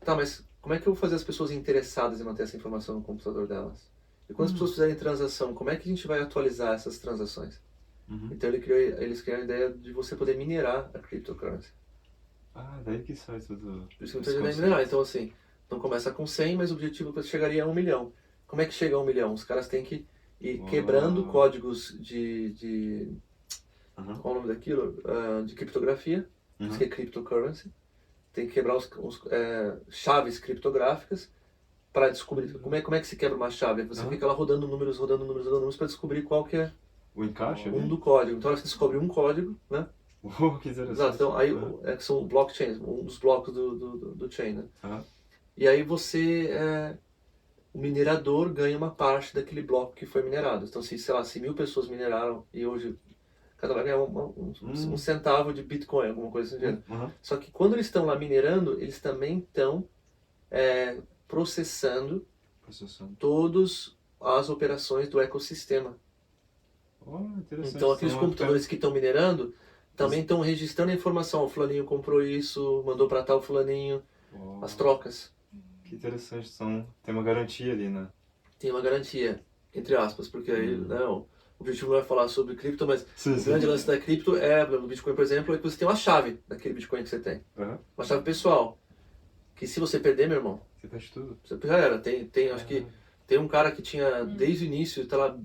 Tá, mas como é que eu vou fazer as pessoas interessadas em manter essa informação no computador delas? E quando as pessoas fizerem transação, como é que a gente vai atualizar essas transações? Então eles criaram a ideia de você poder minerar a cryptocurrency. Daí que sai tudo. Por isso que eu estou minerar. Então assim, então começa com 100, mas o objetivo chegaria a 1 milhão. Como é que chega a 1 milhão? Os caras têm que ir quebrando códigos qual é o nome daquilo? De criptografia, isso que é cryptocurrency. Tem que quebrar chaves criptográficas para descobrir como é que se quebra uma chave. Você fica lá rodando números para descobrir qual que é o encaixe do código. Então você descobre um código, né? Que interessante. Exato. Então aí são blockchains, um dos blocos do chain, né? E aí o minerador ganha uma parte daquele bloco que foi minerado. Então se 1000 pessoas mineraram e hoje cada vai ganhar um centavo de Bitcoin, alguma coisa assim. Só que quando eles estão lá minerando, eles também estão processando todas as operações do ecossistema. Então aqueles computadores que estão minerando também estão registrando a informação. O fulaninho comprou isso, mandou para tal fulaninho, as trocas. Que interessante, tem uma garantia ali, né? Tem uma garantia. entre aspas, porque aí, né, o objetivo não é falar sobre cripto, mas Sim, o sim. grande lance da cripto é, no Bitcoin, por exemplo, é que você tem uma chave daquele Bitcoin que você tem. Aham. Uma chave pessoal. Que se você perder, meu irmão, Você faz tudo. você já era. Acho que tem um cara que tinha, desde o início, tá lá,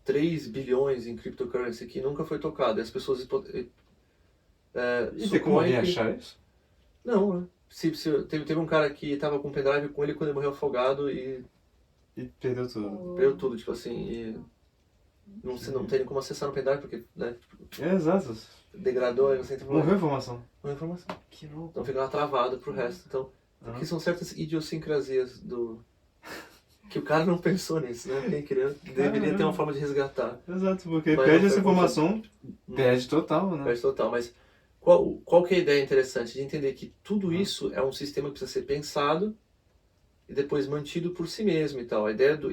3 bilhões em cryptocurrency que nunca foi tocado. E as pessoas E tem como alguém achar isso? Não, né? Teve um cara que tava com um pendrive com ele quando ele morreu afogado e E perdeu tudo. perdeu tudo, tipo assim, e você não tem como acessar no pendrive porque, né, Exato. degradou, aí você entra Morreu a informação. com a informação. Que louco. Então fica lá travado pro resto. Então, que são certas idiosincrasias que o cara não pensou nisso, né? Quem queria, deveria ter uma forma de resgatar. Exato, porque Mas perde não essa foi informação, perde total, né? Perde total, mas qual que é a ideia interessante? De entender que tudo isso é um sistema que precisa ser pensado e depois mantido por si mesmo e tal. A ideia do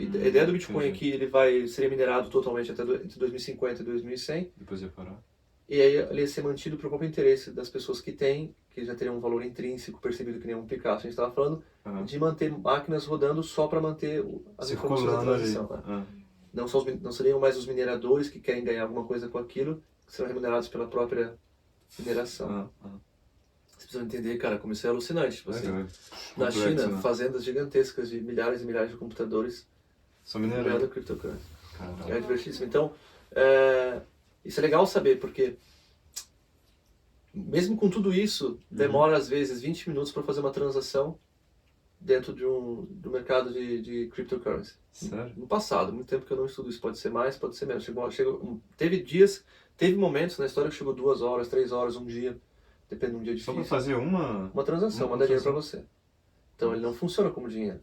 Bitcoin é que ele seria minerado totalmente até entre 2050 e 2100, Depois ia parar. e aí ele ia ser mantido pro próprio interesse das pessoas que têm, que já teriam um valor intrínseco percebido que nem um Picasso a gente estava falando, de manter máquinas rodando só para manter as informações da transição. Né? Não seriam mais os mineradores que querem ganhar alguma coisa com aquilo, que serão remunerados pela própria mineração. Vocês precisam entender, cara, como isso é alucinante. Tipo assim, na China, né? fazendas gigantescas de milhares e milhares de computadores São minerando minerados. cryptocurrency. Caralho. É divertidíssimo. Então, isso é legal saber, porque mesmo com tudo isso, demora às vezes 20 minutos para fazer uma transação dentro do mercado de cryptocurrency. Sério? No passado, muito tempo que eu não estudo isso, pode ser mais, pode ser menos. Teve momentos na história que chegou 2 horas, 3 horas, um dia, depende de um dia Só difícil. pra fazer uma transação, mandar dinheiro para você. Então ele não funciona como dinheiro.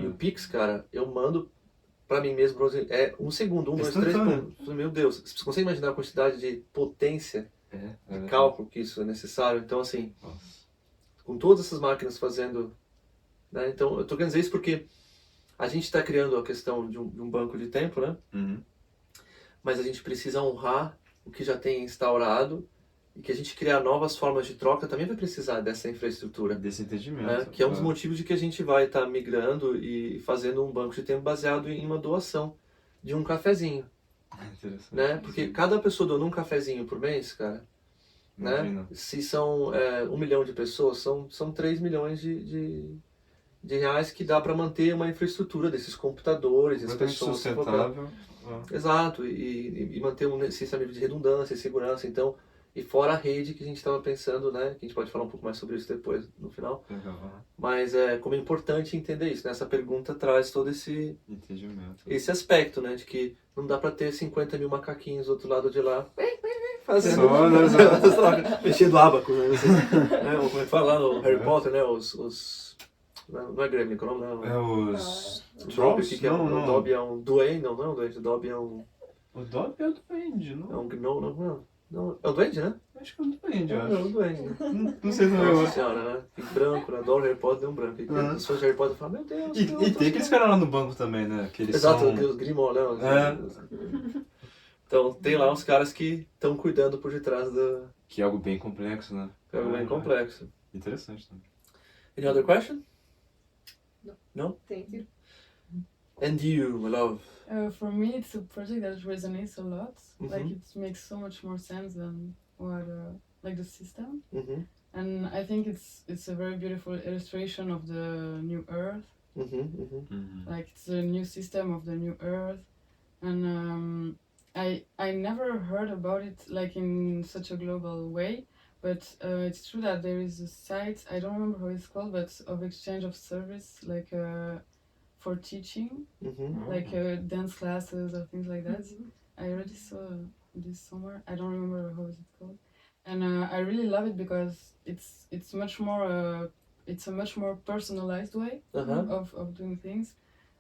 E o Pix, cara, eu mando para mim mesmo, é 1 segundo, 1, 2, 3, pum. Meu Deus, você consegue imaginar a quantidade de potência de cálculo que isso é necessário? Então, assim, com todas essas máquinas fazendo... Né? Então, eu tô querendo dizer isso porque a gente está criando a questão de um banco de tempo, né? Mas a gente precisa honrar o que já tem instaurado e que a gente criar novas formas de troca também vai precisar dessa infraestrutura. Desse entendimento. Né? Que é um dos motivos de que a gente vai estar migrando e fazendo um banco de tempo baseado em uma doação de um cafezinho. Interessante. Né? Porque cada pessoa doando um cafezinho por mês, cara, Imagina. né? Se são 1 milhão de pessoas, são 3 milhões de reais que dá para manter uma infraestrutura desses computadores, essas pessoas. Sustentável. Exato, e manter um sistema de redundância e segurança, então, e fora a rede que a gente estava pensando, né, que a gente pode falar um pouco mais sobre isso depois, no final, mas como é importante entender isso, né, essa pergunta traz todo esse aspecto, né, de que não dá para ter 50 mil macaquinhos do outro lado de lá, fazendo, mexendo ábaco, né, assim, né, como é que fala lá no Harry Potter, né, não é Gremlin, qual é o nome? É os... Dobby, que é o Dobby é um duende, não é um duende, o Dobby é um... O Dobby é o duende, não? É um gnomo, não, é o duende, né? Acho que é o duende, eu acho. É o duende, né? Não sei também. Nossa senhora, né? Tem branco, né? Adoro Harry Potter, deu um branco. E as pessoas de Harry Potter falam, meu Deus, E tem aqueles caras lá no banco também, né? Que eles Exato, são... os Grimmauld, né? Então, tem lá uns caras que estão cuidando por detrás da... Que é algo bem complexo, né? É algo bem complexo. Interessante também. Any other question? No. No? Thank you. And you, my love? For me, it's a project that resonates a lot. Mhm. Like it makes so much more sense than what, like the system. Mm-hmm. And I think it's a very beautiful illustration of the new Earth. Mm-hmm. Like it's a new system of the new Earth, and I never heard about it like in such a global way. But it's true that there is a site, I don't remember how it's called, but of exchange of service, like for teaching, Mm-hmm. like dance classes or things like that. I already saw this somewhere. I don't remember how is it called, and I really love it because it's much more it's a much more personalized way Uh-huh. of doing things,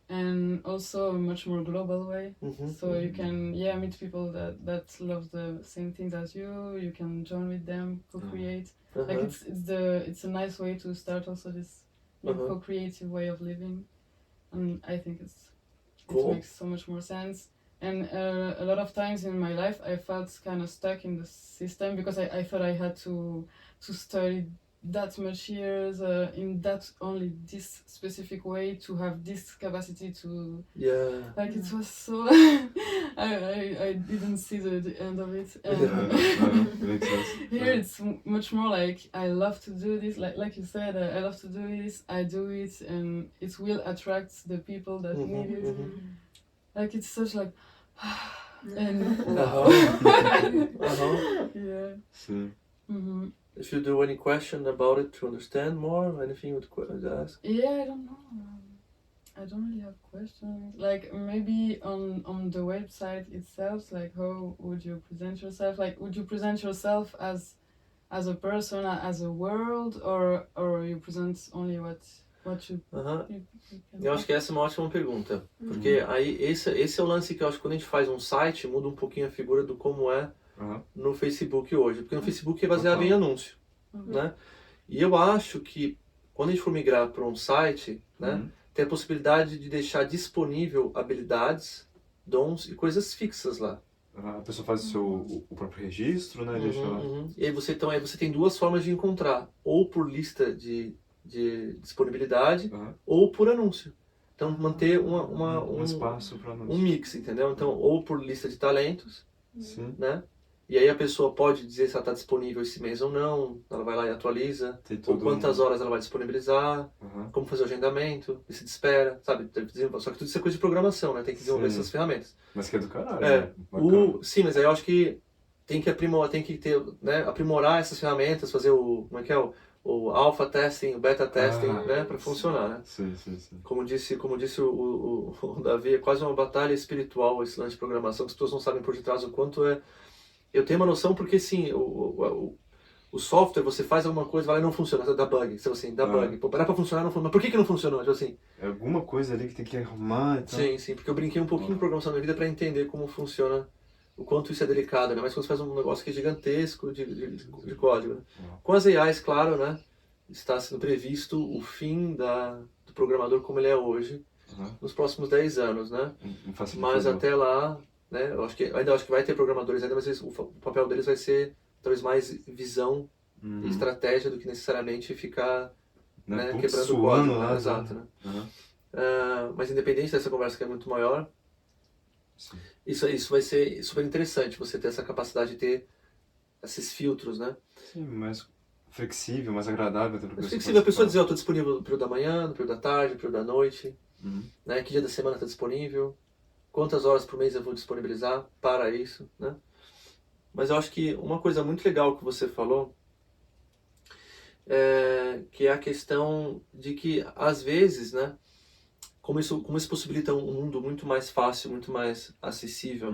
and also a much more global way. Mm-hmm. So you can meet people that love the same things as you. You can join with them, co-create. Like it's a nice way to start also this new co-creative way of living, and I think it makes so much more sense. And a lot of times in my life I felt kind of stuck in the system because I thought I had to study that much years in that only this specific way to have this capacity to like it was so I didn't see the end of it, and Makes sense. here it's much more like I love to do this, like you said, I love to do this, I do it, and it will attract the people that need it. Like it's such like and yeah. Sim. If you do any question about it to understand more, anything you would ask? Yeah, I don't know. I don't really have questions. Like maybe on the website itself, like how would you present yourself? Like would you present yourself as a person, as a world, or you present only what you can Eu acho que essa é uma ótima pergunta, porque aí esse é o lance que eu acho que quando a gente faz um site muda um pouquinho a figura do como é no Facebook hoje, porque no Facebook é baseado em anúncio, né? E eu acho que quando a gente for migrar para um site, né, tem a possibilidade de deixar disponível habilidades, dons e coisas fixas lá. A pessoa faz o próprio registro, né? Deixa lá. E aí você tem duas formas de encontrar, ou por lista de disponibilidade ou por anúncio. Então manter um espaço para anúncio. Um mix, entendeu? Então ou por lista de talentos, Sim. né? E aí a pessoa pode dizer se ela está disponível esse mês ou não, ela vai lá e atualiza, ou quantas horas ela vai disponibilizar, como fazer o agendamento, lista de espera, sabe? Só que tudo isso é coisa de programação, né? Tem que desenvolver essas ferramentas. Mas que é do caralho, né? Sim, mas aí eu acho que tem que ter, né, aprimorar essas ferramentas, fazer como é que é? O alpha testing, o beta testing, né, para funcionar, né? Sim. Como disse o Davi, é quase uma batalha espiritual esse lance de programação, que as pessoas não sabem por detrás o quanto é. Eu tenho uma noção porque, sim, o software, você faz alguma coisa, vai lá e não funciona, dá bug, então, assim, dá bug. Pô, era pra funcionar, não funciona. Mas por que não funcionou? Então, assim, é alguma coisa ali que tem que arrumar, então... Sim, porque eu brinquei um pouquinho de programação na minha vida para entender como funciona, o quanto isso é delicado, né? Mas quando você faz um negócio que é gigantesco de código, né? Com as AIs, claro, né? Está sendo previsto o fim do programador como ele é hoje, nos próximos 10 anos, né? Mas até lá, né? Eu ainda acho que vai ter programadores ainda, mas o papel deles vai ser talvez mais visão e estratégia do que necessariamente ficar, né, quebrando o código, né? Exato, né? Mas independente dessa conversa que é muito maior, isso vai ser super interessante, você ter essa capacidade de ter esses filtros, né? Sim, mais flexível, mais agradável. Mais flexível, a pessoa dizer, eu estou disponível no período da manhã, no período da tarde, no período da noite, né? Que dia da semana está disponível, quantas horas por mês eu vou disponibilizar para isso, né? Mas eu acho que uma coisa muito legal que você falou, que é a questão de que, às vezes, né, como isso possibilita um mundo muito mais fácil, muito mais acessível,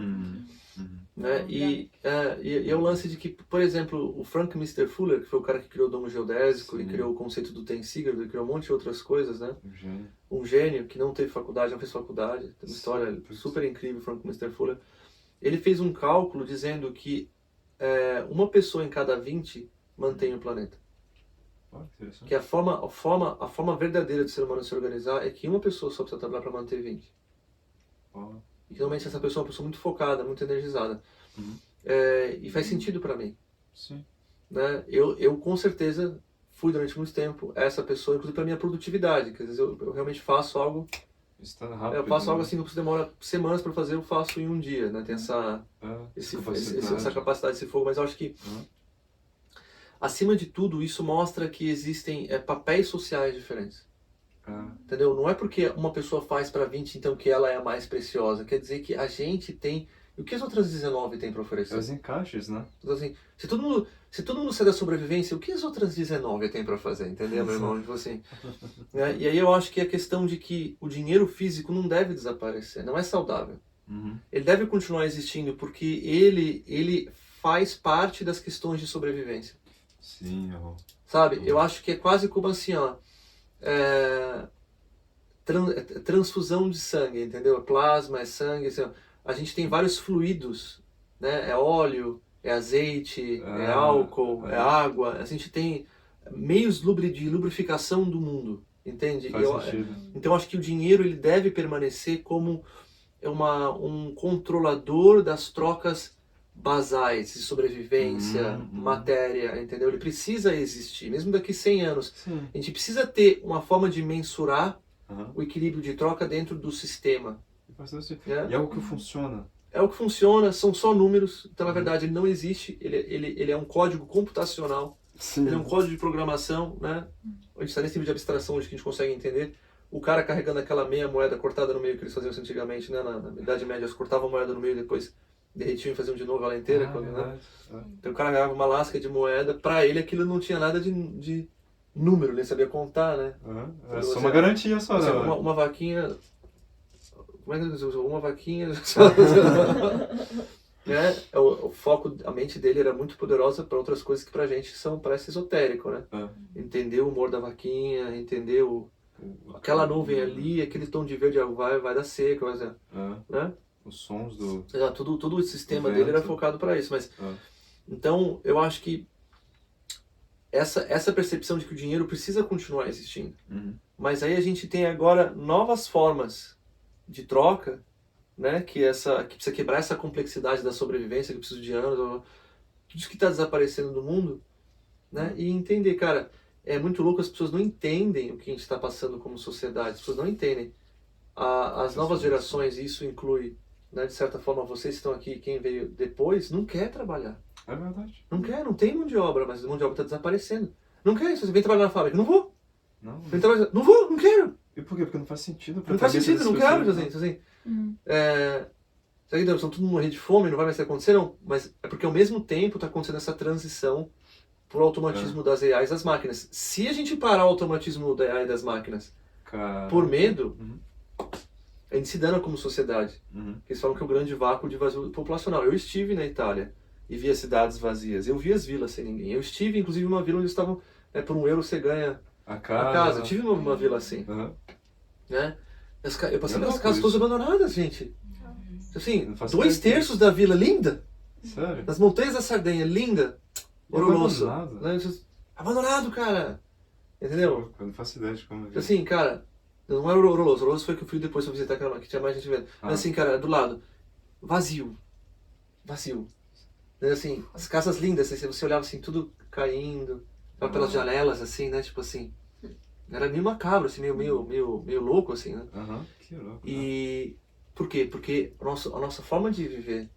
né? E é o lance de que, por exemplo, o Frank Mr. Fuller, que foi o cara que criou o domo geodésico e criou o conceito do Ten-Sigurd, e criou um monte de outras coisas, né? Um gênio que não teve faculdade, não fez faculdade, tem uma história super incrível, Frank Mr. Fuller. Ele fez um cálculo dizendo que uma pessoa em cada 20 mantém o planeta. Que a forma verdadeira do ser humano se organizar é que uma pessoa só precisa trabalhar para manter 20. E realmente essa pessoa é uma pessoa muito focada, muito energizada. E faz sentido para mim. Sim. Né? Eu com certeza fui durante muito tempo essa pessoa, inclusive para minha produtividade. Que às vezes eu realmente faço algo. Rápido, eu faço algo assim que demora semanas para fazer, eu faço em um dia. Né? Tem essa capacidade, esse fogo, mas eu acho que acima de tudo, isso mostra que existem papéis sociais diferentes. Entendeu? Não é porque uma pessoa faz para 20, então que ela é a mais preciosa. Quer dizer que a gente tem... E o que as outras 19 têm para oferecer? Os encaixes, né? Então, assim, se todo mundo sai da sobrevivência, o que as outras 19 têm para fazer? Entendeu, meu irmão? Tipo assim, né? E aí eu acho que a questão de que o dinheiro físico não deve desaparecer. Não é saudável. Ele deve continuar existindo porque ele faz parte das questões de sobrevivência. Sim, sabe? Eu acho que é quase como assim, ó, transfusão de sangue, entendeu? Plasma, é sangue, assim, ó. A gente tem vários fluidos, né? É óleo, é azeite, é álcool, é água. A gente tem meios de lubrificação do mundo, entende? Então eu acho que o dinheiro ele deve permanecer como um controlador das trocas basais de sobrevivência, matéria, entendeu? Ele precisa existir, mesmo daqui 100 anos. Sim. A gente precisa ter uma forma de mensurar o equilíbrio de troca dentro do sistema. E é algo que funciona. É o que funciona, são só números. Então, na verdade, ele não existe. Ele é um código computacional. Sim. Ele é um código de programação, né? A gente está nesse nível de abstração hoje que a gente consegue entender. O cara carregando aquela meia moeda cortada no meio que eles faziam antigamente, né? Na Idade Média, eles cortavam a moeda no meio e depois derretiam e faziam de novo ela inteira. Né? Então o cara ganhava uma lasca de moeda, pra ele aquilo não tinha nada de número, ele sabia contar, né? Era só uma garantia só, né? Uma vaquinha... Como é que você usou? Uma vaquinha... né? O foco, a mente dele era muito poderosa para outras coisas que pra gente parece esotérico, né? Entender o humor da vaquinha, entender aquela nuvem ali, aquele tom de verde vai dar seca, né? Os sons do... Todo o sistema dele era focado para isso, mas... Então, eu acho que essa percepção de que o dinheiro precisa continuar existindo. Mas aí a gente tem agora novas formas de troca, né? Que precisa quebrar essa complexidade da sobrevivência, que precisa de anos, tudo isso que está desaparecendo do mundo, né? E entender, cara, é muito louco, as pessoas não entendem o que a gente está passando como sociedade, as pessoas não entendem. As novas gerações, e isso inclui, né, de certa forma, vocês que estão aqui, quem veio depois, não quer trabalhar. É verdade. Não quer, não tem mão de obra, mas a mão de obra está desaparecendo. Não quer isso, você vem trabalhar na fábrica, não vou. Não vou, não quero. E por quê? Porque não faz sentido. Não faz sentido, não quero, assim. Será que vão todo mundo morrer de fome, não vai mais acontecer? Não, mas é porque ao mesmo tempo está acontecendo essa transição pro automatismo das AIs das máquinas. Se a gente parar o automatismo da AI das máquinas por medo, a gente se dana como sociedade. Eles falam que é o grande vácuo de vazio populacional. Eu estive na Itália e vi as cidades vazias. Eu vi as vilas sem ninguém. Eu estive, inclusive, numa vila onde estavam... por €1 você ganha a casa. Eu tive numa vila assim. Né? Eu passei pelas casas todas abandonadas, gente. Assim, 2/3 da vila, linda. Sério? Nas montanhas da Sardenha, linda. Oroloso. Abandonado? Abandonado, cara. Entendeu? Eu não faço ideia de como... Assim, cara, não era Oroloso. Oroloso foi que eu fui depois pra visitar, que tinha mais gente vendo. Mas assim, cara, do lado, vazio. Assim, as casas lindas, assim, você olhava assim, tudo caindo, pelas janelas, assim, né? Tipo assim, era meio macabro, assim, meio louco, assim, né? Que louco. E por quê? Porque a nossa forma de viver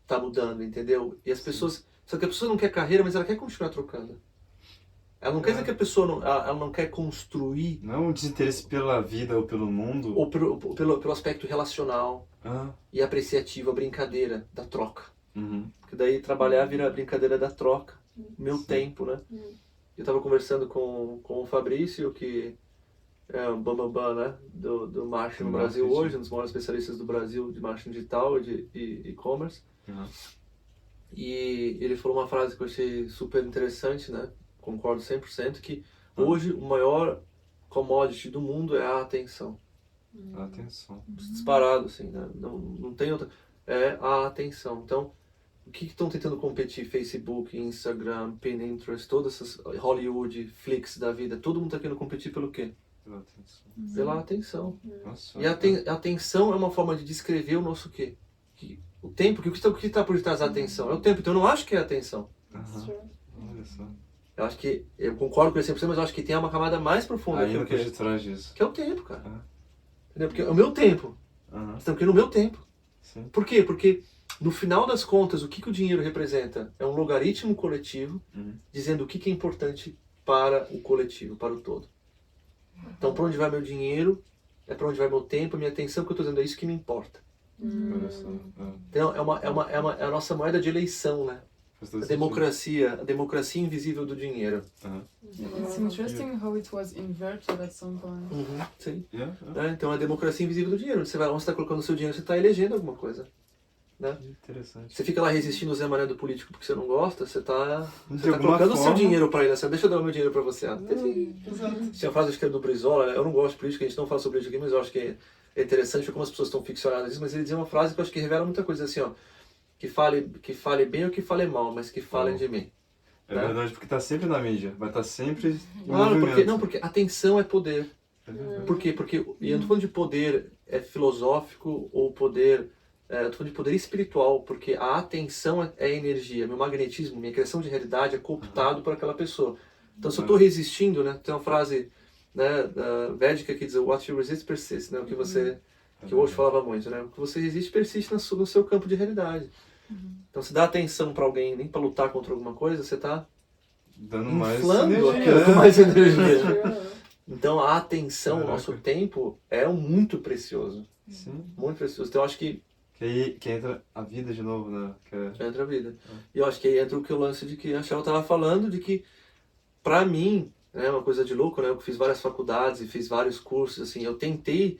tá mudando, entendeu? E as pessoas... Só que a pessoa não quer carreira, mas ela quer continuar trocando. Ela não quer dizer que a pessoa ela não quer construir... Não é um desinteresse pela vida ou pelo mundo. Ou pelo aspecto relacional e apreciativo, a brincadeira da troca. Porque daí trabalhar vira a brincadeira da troca. Meu tempo, né? Eu estava conversando com o Fabrício, que é o bambambam, né? do marketing no Brasil hoje, um dos maiores especialistas do Brasil de marketing digital e de e-commerce. E ele falou uma frase que eu achei super interessante, né? Concordo 100%, que hoje o maior commodity do mundo é a atenção. A atenção. Disparado, assim, né? Não tem outra... É a atenção. Então, o que estão tentando competir? Facebook, Instagram, Pinterest, todas essas... Hollywood, Flix da vida. Todo mundo está querendo competir pelo quê? Pela atenção. Pela atenção. Nossa, E a atenção é uma forma de descrever o nosso quê? O tempo, o que está por detrás da atenção? É o tempo, então eu não acho que é a atenção. Olha só. Eu acho que, eu concordo com ele 100%, mas eu acho que tem uma camada mais profunda Ainda que por detrás disso. é o tempo, cara. Entendeu? Porque é o meu tempo. Vocês estão querendo o meu tempo. Sim. Por quê? Porque no final das contas, o que o dinheiro representa é um logaritmo coletivo dizendo o que é importante para o coletivo, para o todo. Então, para onde vai meu dinheiro, é para onde vai meu tempo, a minha atenção, que eu estou dizendo, é isso que me importa. Olha só. Então, é a nossa moeda de eleição, né? A democracia invisível do dinheiro. It's interesting how it was inverted at some point. Sim. Então, a democracia invisível do dinheiro. Onde você está colocando o seu dinheiro, você está elegendo alguma coisa. Né? Interessante. Você fica lá resistindo o Zé Mané do político porque você não gosta, você está colocando o seu dinheiro para ele. Assim, deixa eu dar o meu dinheiro para você. Tinha a frase, acho que era do Brizola, eu não gosto de política, a gente não fala sobre isso aqui, mas eu acho que é interessante como as pessoas estão ficcionadas nisso, mas ele dizia uma frase que eu acho que revela muita coisa, assim, ó, que fale bem ou que fale mal, mas que falem de mim. É verdade, porque está sempre na mídia, vai estar sempre em Claro, movimento. porque atenção é poder. Por quê? Porque, e eu não estou falando de poder filosófico ou poder eu tô falando de poder espiritual, porque a atenção é energia, meu magnetismo, minha criação de realidade é cooptado por aquela pessoa. Então, se eu estou resistindo, né, tem uma frase, né, védica que diz: what you resist persists, né, o que você, que o Osho falava muito, né, o que você resiste persiste no seu campo de realidade. Então, se dá atenção para alguém, nem para lutar contra alguma coisa, você está dando mais inflando energia, aquilo com né? mais energia. Sure. Então, a atenção, o nosso tempo, é muito precioso. Sim. Muito precioso. Então, eu acho que Que aí que entra a vida de novo, né? Que é... entra a vida. E eu acho que aí entra o lance de que a Shell estava falando, de que, pra mim, é uma coisa de louco, né? Eu fiz várias faculdades e fiz vários cursos, assim, eu tentei,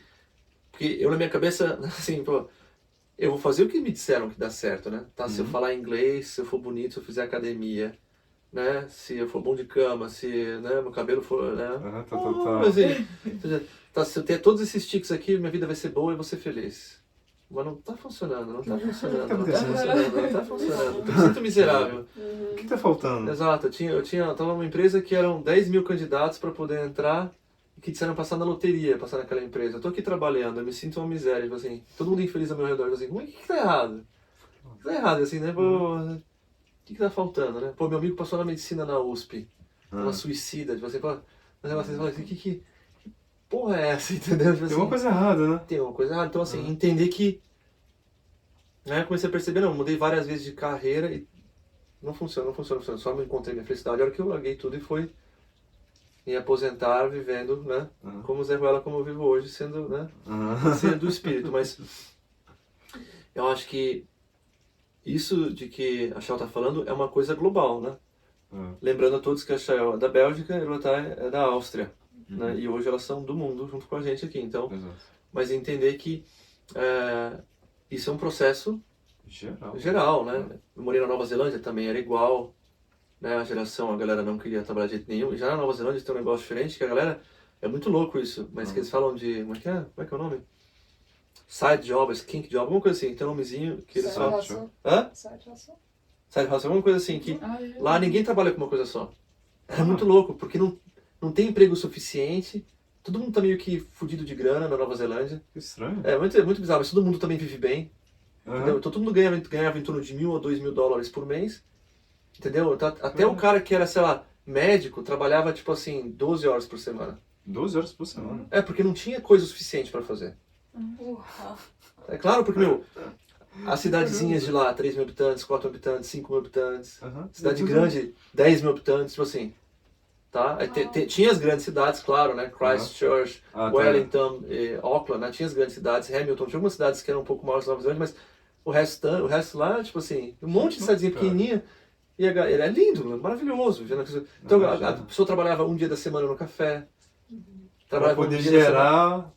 porque eu na minha cabeça, assim, pô, eu vou fazer o que me disseram que dá certo, né? Tá? Se eu falar inglês, se eu for bonito, se eu fizer academia, né? Se eu for bom de cama, se, né, meu cabelo for, né? Assim, tá, se eu ter todos esses tiques aqui, minha vida vai ser boa e vou ser feliz. Mas não tá funcionando, não tá funcionando, não tá funcionando, não tá funcionando. Eu me sinto miserável. O que tá faltando? Exato, eu tava numa empresa que eram 10 mil candidatos para poder entrar e que disseram passar na loteria, passar naquela empresa. Eu tô aqui trabalhando, eu me sinto uma miséria, tipo assim, todo mundo infeliz ao meu redor, assim, o que tá errado? O que tá errado, assim, né? Pô, o que tá faltando, né? Pô, meu amigo passou na medicina na USP, uma suicida, tipo assim, pô, você fala assim, que porra é essa, entendeu? Tipo Tem uma assim, coisa errada, né? tem uma coisa errada. Então, assim, entender que, né, comecei a perceber, não, mudei várias vezes de carreira e não funciona. Só me encontrei minha felicidade. A hora que eu larguei tudo e fui me aposentar vivendo, né, como Zé Ruela, como eu vivo hoje, sendo, né, sendo do espírito. Mas eu acho que isso de que a Shell tá falando é uma coisa global, né? Lembrando a todos que a Shell é da Bélgica e a Elotai é da Áustria. Né? E hoje elas são do mundo junto com a gente aqui. Então, mas entender que isso é um processo geral, né? Eu morei na Nova Zelândia, também era igual, né? A galera não queria trabalhar de jeito nenhum. E já na Nova Zelândia tem um negócio diferente, que a galera, é muito louco isso, mas que eles falam de, como é que é o nome? Side job, kink job, alguma coisa assim, tem um nomezinho que eles falam. Hã? Side hustle? Side hustle, alguma coisa assim, que lá ninguém trabalha com uma coisa só. É muito louco, porque não tem emprego suficiente, todo mundo tá meio que fudido de grana na Nova Zelândia. Que estranho. É muito bizarro, mas todo mundo também vive bem. Entendeu? Então todo mundo ganhava em torno de $1.000 ou $2.000 por mês. Entendeu? Então, até o cara que era, sei lá, médico, trabalhava tipo assim, 12 horas por semana. 12 horas por semana? É, porque não tinha coisa suficiente pra fazer. É claro, porque, meu, as cidadezinhas de lá, 3 mil habitantes, 4 mil habitantes, 5 mil habitantes. Cidade grande, 10 mil habitantes, tipo assim. Tá? Tinha as grandes cidades, claro, né? Christchurch, Wellington, Auckland, né? Tinha as grandes cidades, Hamilton, tinha algumas cidades que eram um pouco maiores da Nova Zelândia, mas o resto lá, tipo assim, um monte de cidadezinha pequenininha, e era lindo, maravilhoso. Então a pessoa trabalhava um dia da semana no café, pra poder gerar...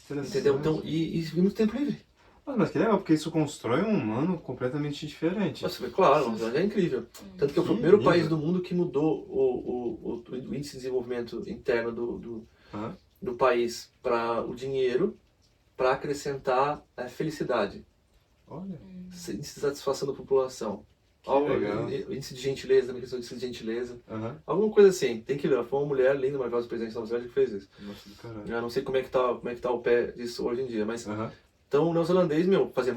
que interessante. Entendeu? Então, e muito tempo livre. Mas que legal, porque isso constrói um humano completamente diferente. Nossa, claro, é incrível. Tanto que foi o primeiro país do mundo que mudou o índice de desenvolvimento interno do país para o dinheiro, para acrescentar a felicidade. Olha. Índice de satisfação da população. Legal. Índice de gentileza, também questão de índice de gentileza. Alguma coisa assim. Tem que ver. Foi uma mulher linda, maravilhosa, presidente da Nova Zelândia, que fez isso. Nossa, eu não sei como é que tá o pé disso hoje em dia, mas... Então o neozelandês, faz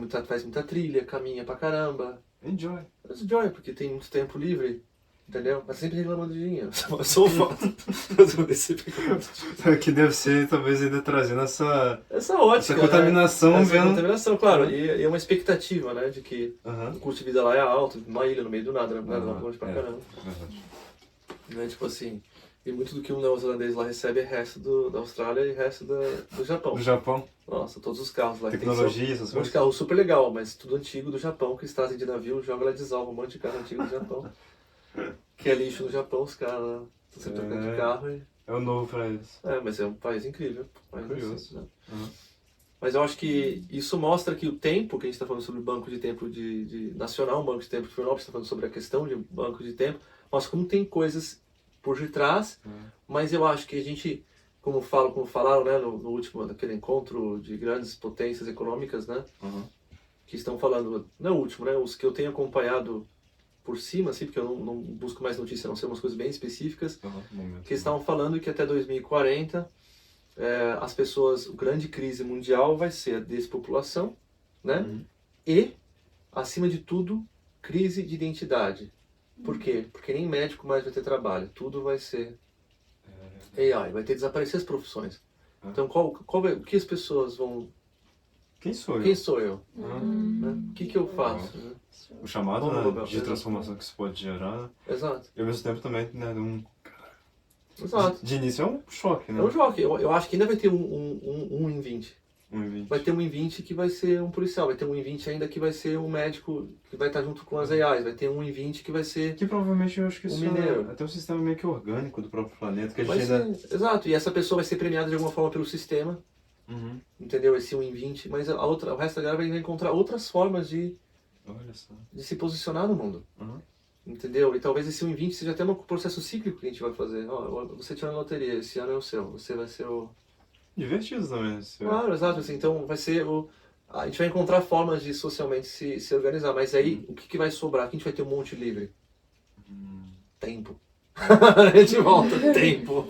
muita trilha, caminha pra caramba. Enjoy, porque tem muito tempo livre, entendeu? Mas sempre reclamando de dinheiro. Só o fato. Que deve ser, talvez, ainda trazendo essa ótica, essa contaminação, né? vendo... Contaminação, claro. E é uma expectativa, né? De que o custo de vida lá é alto, uma ilha no meio do nada, né? Longe pra caramba. Né? Tipo assim... E muito do que um neozelandês lá recebe é resto da Austrália e resto do Japão. Do Japão? Nossa, todos os carros lá. Tecnologia, essas coisas. Um monte de carro super legal, mas tudo antigo do Japão, que eles trazem de navio, joga lá, desalva um monte de carro antigo do Japão. Que é lixo no Japão, os caras estão sempre trocando de carro. É o novo pra eles. Mas é um país incrível. Curioso. Assim, né? Mas eu acho que isso mostra que o tempo, que a gente está falando sobre o banco de tempo de nacional, um banco de tempo de Florianópolis, está falando sobre a questão de banco de tempo, mostra como tem coisas por detrás, mas eu acho que a gente, como falaram, né, no último, naquele encontro de grandes potências econômicas, né, que estão falando, não é o último, né, os que eu tenho acompanhado por cima, assim, porque eu não busco mais notícia, não sei, umas coisas bem específicas, que estavam falando que até 2040 a grande crise mundial vai ser a despopulação, né? Uhum. E, acima de tudo, crise de identidade. Por quê? Porque nem médico mais vai ter trabalho. Tudo vai ser AI. Vai ter que desaparecer as profissões. Então, o que as pessoas vão... Quem sou eu? Quem sou eu? Ah, Né? O que eu faço? Né? o chamado, Vamos, né, Roberto, de transformação que isso pode gerar, né? Exato. E ao mesmo tempo também, né, Exato. de início é um choque, né? É um choque. Eu acho que ainda vai ter um em 20. 1,20. Vai ter um em 20 que vai ser um policial. Vai ter um em 20 ainda que vai ser um médico que vai estar junto com as AIs. Vai ter um em 20 que vai ser Que provavelmente eu acho que um isso mineiro. é até um sistema meio que orgânico do próprio planeta, que a Vai gente ainda... ser, exato. E essa pessoa vai ser premiada de alguma forma pelo sistema. Uhum. Entendeu? Esse 1 em 20. Mas o resto da galera vai encontrar outras formas de Olha só. se posicionar no mundo. Uhum. Entendeu? E talvez esse 1 em 20 seja até um processo cíclico que a gente vai fazer. Ó, você tirou na loteria, esse ano é o seu. Você vai ser o... Divertido também. Claro, exato. Assim, então vai ser o... A gente vai encontrar formas de socialmente se organizar. Mas aí, o que vai sobrar? Aqui a gente vai ter um monte livre. Tempo. A gente volta. Tempo.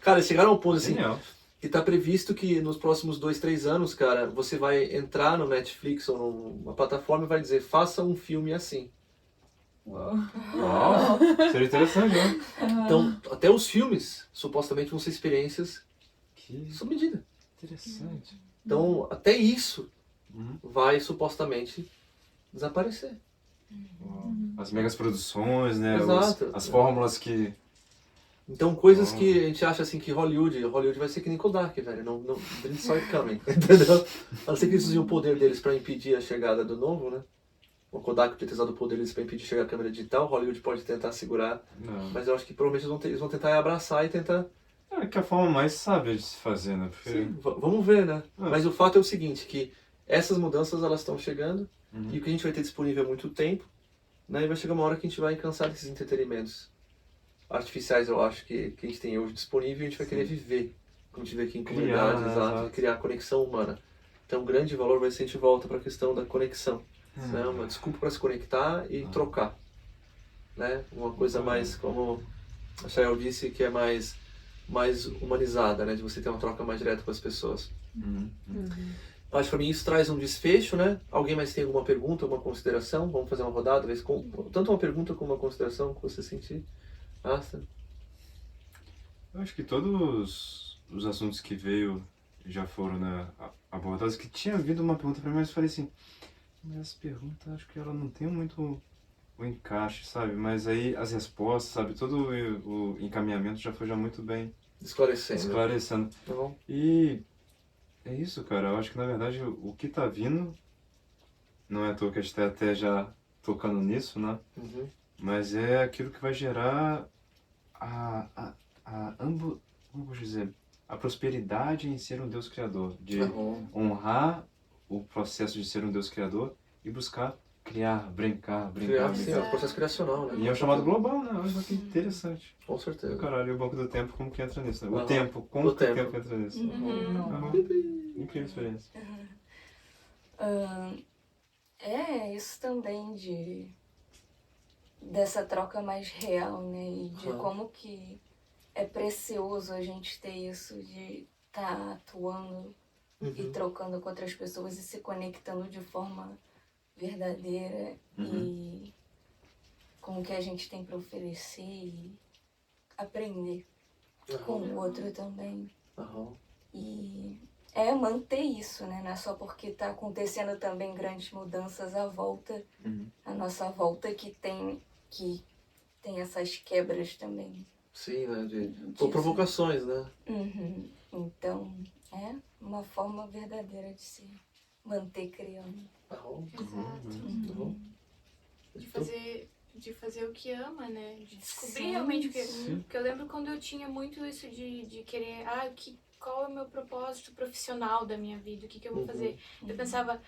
Cara, eles chegaram ao ponto assim... Genial. E tá previsto que nos próximos 2, 3 anos, cara, você vai entrar no Netflix ou numa plataforma e vai dizer, faça um filme assim. Uau. Uau, seria interessante, né? Então, até os filmes, supostamente, vão ser experiências Que sob medida. interessante. Então, até isso Uhum. vai, supostamente, desaparecer. Uau. As megas produções, né? Exato. As fórmulas que... Então, coisas que a gente acha assim que Hollywood vai ser que nem Kodak, velho. Não didn't saw it coming, entendeu? A não ser que eles usem o poder deles para impedir a chegada do novo, né? O Kodak podia ter usado o poder deles para impedir chegar a câmera digital, Hollywood pode tentar segurar, Não. mas eu acho que provavelmente eles vão tentar abraçar e tentar... É que é a forma mais sábia de se fazer, né? Porque... Sim, vamos ver, né? Mas o fato é o seguinte, que essas mudanças elas estão chegando e o que a gente vai ter disponível há muito tempo, né? E vai chegar uma hora que a gente vai cansar desses entretenimentos artificiais, eu acho, que a gente tem hoje disponível e a gente vai querer viver, como a gente vê aqui em comunidades, exato, criar conexão humana. Então o grande valor vai ser a gente volta para a questão da conexão. Né? Uma desculpa para se conectar e trocar. Né? Uma coisa mais, como a Chayel disse, que é mais humanizada, né? De você ter uma troca mais direta com as pessoas. Acho que para mim isso traz um desfecho, né? Alguém mais tem alguma pergunta, alguma consideração? Vamos fazer uma rodada, tanto uma pergunta como uma consideração que você sentir. Asta? Eu acho que todos os assuntos que veio já foram, né, abordados. Que tinha havido uma pergunta para mim, mas eu falei assim, mas essa pergunta acho que ela não tem muito o encaixe, sabe? Mas aí as respostas, sabe? Todo o encaminhamento já foi muito bem esclarecendo. Tá bom. E é isso, cara. Eu acho que na verdade o que tá vindo, não é à toa que a gente tá até já tocando nisso, né? Uhum. Mas é aquilo que vai gerar como vou dizer, a prosperidade em ser um Deus criador, de honrar o processo de ser um Deus criador e buscar criar, brincar. Sim, é um processo criacional, né? E é o chamado global, né? Olha que interessante. Com certeza. Caralho, e o Banco do Tempo, como que entra nisso, né? O Aham. tempo, como O que o tempo. tempo entra nisso? Incrível experiência. Isso também dessa troca mais real, né? E de como que é precioso a gente ter isso de estar atuando e trocando com outras pessoas e se conectando de forma verdadeira e com o que a gente tem para oferecer e aprender com o outro também. E manter isso, né? Não é só porque está acontecendo também grandes mudanças à volta, a nossa volta que tem essas quebras também. Sim, né? Por provocações, né? Então, é uma forma verdadeira de se manter criando. Exato. De fazer o que ama, né? De descobrir realmente o que... Porque eu lembro quando eu tinha muito isso de querer... qual é o meu propósito profissional da minha vida? O que eu vou fazer? Eu pensava...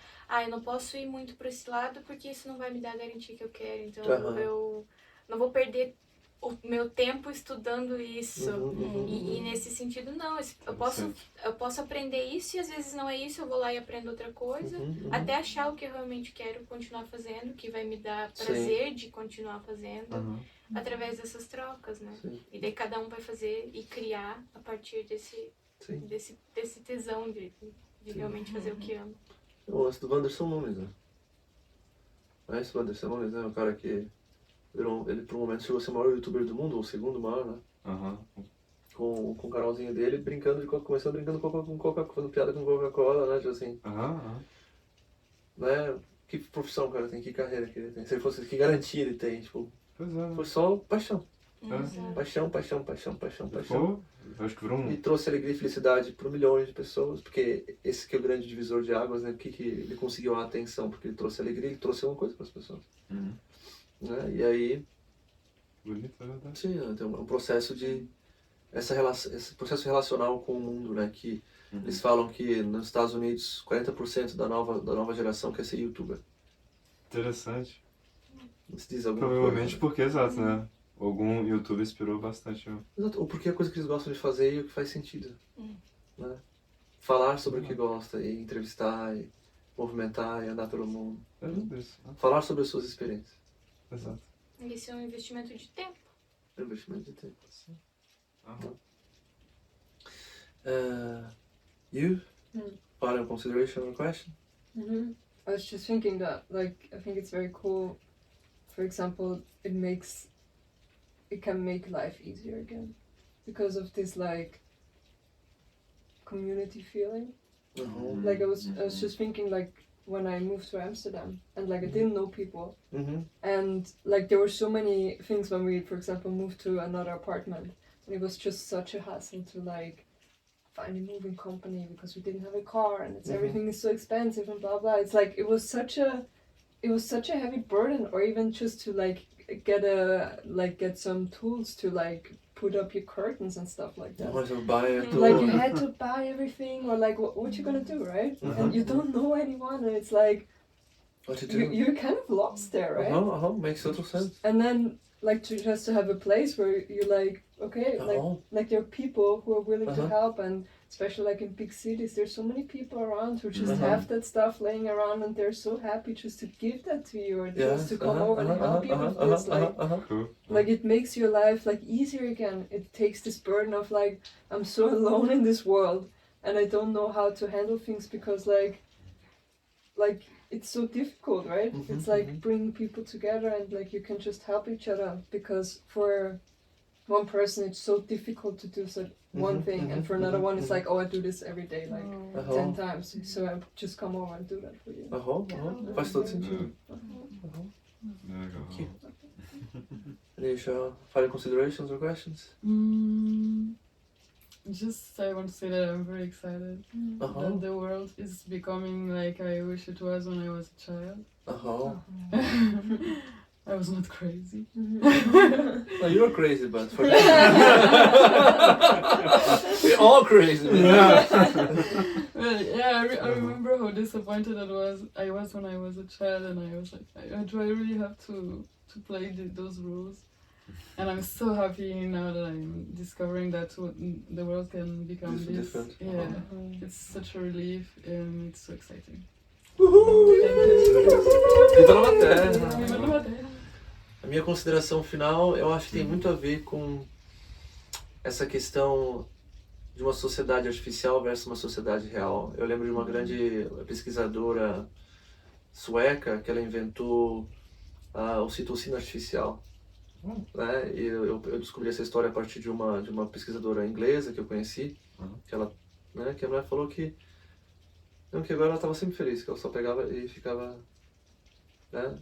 eu não posso ir muito para esse lado porque isso não vai me dar a garantia que eu quero. Então, eu não vou perder o meu tempo estudando isso. E nesse sentido, não. Eu posso aprender isso e às vezes não é isso. Eu vou lá e aprendo outra coisa. Até achar o que eu realmente quero continuar fazendo. Que vai me dar prazer de continuar fazendo. Através dessas trocas, né? E daí cada um vai fazer e criar a partir desse tesão de realmente fazer o que ama. o lance do Whindersson Nunes, né? Conhece o Whindersson Nunes, né? O cara que ele por um momento chegou a ser o maior youtuber do mundo, ou o segundo maior, né? Com o canalzinho dele, começando brincando com Coca-Cola, fazendo piada com Coca-Cola, né? Tipo assim, né? Que profissão o cara tem, que carreira que ele tem. Se ele fosse, que garantia ele tem, tipo, foi só paixão. Paixão. Eu acho que virou E trouxe alegria e felicidade para milhões de pessoas, porque esse que é o grande divisor de águas, né? Que ele conseguiu a atenção, porque ele trouxe alegria, ele trouxe uma coisa para as pessoas. Né? E aí... Bonito, é verdade. Sim, tem um processo de... esse processo relacional com o mundo, né? Que eles falam que nos Estados Unidos 40% da nova geração quer ser youtuber. Interessante. Isso diz alguma Provavelmente coisa, porque, exato, né? Algum youtuber inspirou bastante. Exato, ou porque é a coisa que eles gostam de fazer e o que faz sentido. Né? Falar sobre o que gosta, e entrevistar, e movimentar, e andar pelo mundo. É isso. Falar sobre as suas experiências. Exato. Isso é um investimento de tempo. É um investimento de tempo. You? Final consideration or question? I was just thinking that, like, I think it's very cool. For example, it can make life easier again because of this, like, community feeling. Like, I was just thinking, like, when I moved to Amsterdam and, like, I didn't know people, and, like, there were so many things when we, for example, moved to another apartment, and it was just such a hassle to, like, find a moving company because we didn't have a car, and everything is so expensive and blah blah. It's like it was such a heavy burden, or even just to, like, get some tools to, like, put up your curtains and stuff like that. Like, you had to buy everything, or, like, what you gonna do, right? And you don't know anyone, and it's like What to do? you're kind of lost there, right? Makes total sense. And then, like, to have a place where you're like, okay, like there are people who are willing to help, and especially, like, in big cities, there's so many people around who just have that stuff laying around, and they're so happy just to give that to you, or just to come over and help you with this, like it makes your life, like, easier again. It takes this burden of, like, I'm so alone in this world, and I don't know how to handle things because, like it's so difficult, right? It's like bringing people together, and, like, you can just help each other, because for one person it's so difficult to do one thing, and for another one it's like, oh, I do this every day, like 10 times, so I just come over and do that for you. Faz todo sentido. Legal. Any final considerations or questions? Just I want to say that I'm very excited that the world is becoming like I wish it was when I was a child. I was not crazy. No, you're crazy, but for we're all crazy. Well, yeah, I remember how disappointed I was when I was a child, and I was like, do I really have to play those rules? And I'm so happy now that I'm discovering that the world can become this. Different. Yeah, it's such a relief, and it's so exciting. Viva la Terra! A minha consideração final, eu acho que tem muito a ver com essa questão de uma sociedade artificial versus uma sociedade real. Eu lembro de uma grande pesquisadora sueca que ela inventou a ocitocina artificial. Né? E eu descobri essa história a partir de uma pesquisadora inglesa que eu conheci, que ela, né, que a mulher falou que agora ela estava sempre feliz, que ela só pegava e ficava, né?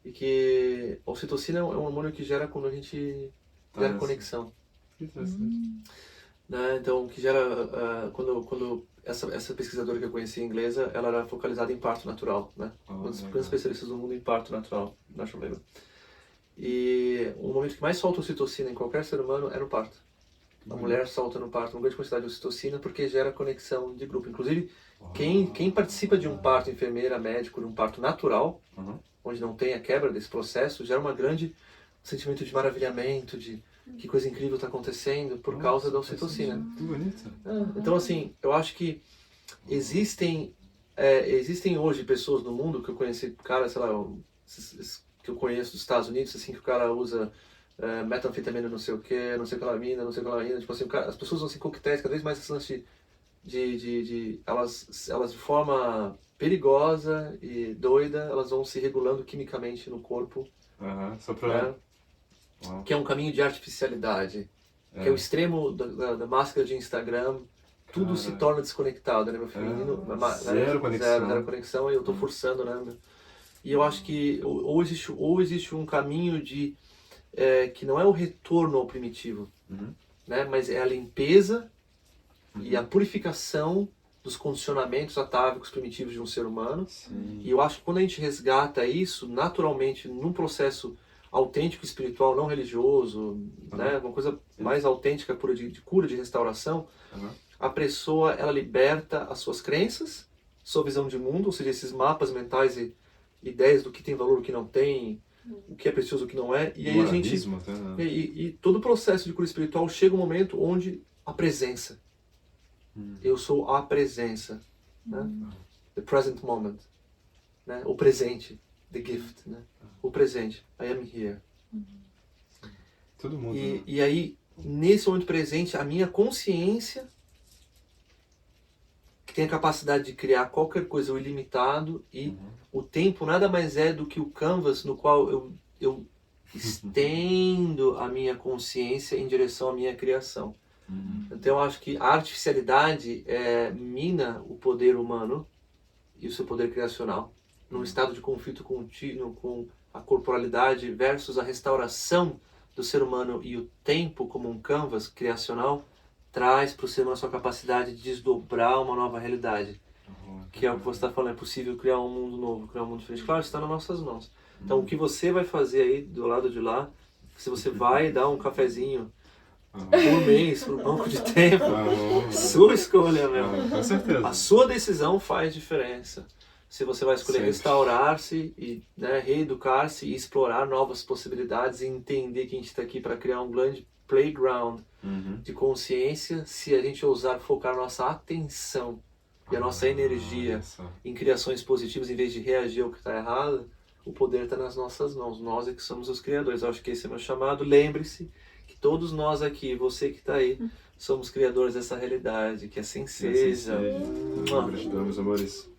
E que a ocitocina é um hormônio que gera quando a gente gera conexão. Né? Então, que gera quando essa pesquisadora que eu conheci inglesa, ela era focalizada em parto natural, né? Grandes especialistas do mundo em parto natural, natural labor. E o momento que mais solta ocitocina em qualquer ser humano é no parto. A mulher solta no parto uma grande quantidade de ocitocina porque gera conexão de grupo. Inclusive, quem participa de um parto, enfermeira, médico, de um parto natural, onde não tem a quebra desse processo, gera um grande sentimento de maravilhamento, de que coisa incrível está acontecendo por causa da ocitocina. Que bonito. Então, assim, eu acho que existem hoje pessoas no mundo que eu conheci, cara, sei lá, que eu conheço dos Estados Unidos, assim, que o cara usa metanfetamina, não sei o que, não sei o que lá mina, tipo assim, as pessoas usam assim coquetéis, cada vez mais esse lance elas de forma perigosa e doida, elas vão se regulando quimicamente no corpo, Só pra... né? Que é um caminho de artificialidade, que é o extremo da máscara de Instagram. Tudo se torna desconectado, né, meu feminino? Zero conexão. Zero conexão, e eu tô forçando, né? E eu acho que ou existe um caminho de que não é o retorno ao primitivo, né? Mas é a limpeza e a purificação dos condicionamentos atávicos primitivos de um ser humano. Sim. E eu acho que quando a gente resgata isso, naturalmente, num processo autêntico, espiritual, não religioso, né? Uma coisa mais autêntica, pura de cura, de restauração, a pessoa, ela liberta as suas crenças, sua visão de mundo, ou seja, esses mapas mentais e ideias do que tem valor, o que não tem, o que é precioso, o que não é. E aí a gente... E todo o processo de cura espiritual chega um momento onde a presença. Eu sou a presença, né? The present moment, né? O presente, the gift, né? O presente, I am here. Todo mundo. E aí, nesse momento presente, a minha consciência, que tem a capacidade de criar qualquer coisa, o ilimitado, e o tempo nada mais é do que o canvas no qual eu estendo a minha consciência em direção à minha criação. Então eu acho que a artificialidade mina o poder humano e o seu poder criacional num estado de conflito contínuo com a corporalidade versus a restauração do ser humano, e o tempo como um canvas criacional traz para o ser humano a sua capacidade de desdobrar uma nova realidade, que é o que você está falando. É possível criar um mundo novo, criar um mundo diferente. Claro, está nas nossas mãos. Então o que você vai fazer aí do lado de lá, se você vai dar um cafezinho por mês, por banco de tempo, sua escolha, meu. Com certeza. A sua decisão faz diferença. Se você vai escolher restaurar-se e, né, reeducar-se e explorar novas possibilidades e entender que a gente está aqui para criar um grande playground de consciência, se a gente ousar focar nossa atenção e a nossa energia em criações positivas em vez de reagir ao que está errado, o poder está nas nossas mãos. Nós é que somos os criadores. Eu acho que esse é meu chamado. Lembre-se que todos nós aqui, você que está aí, somos criadores dessa realidade. Que assim seja. Gratidão, meus amores.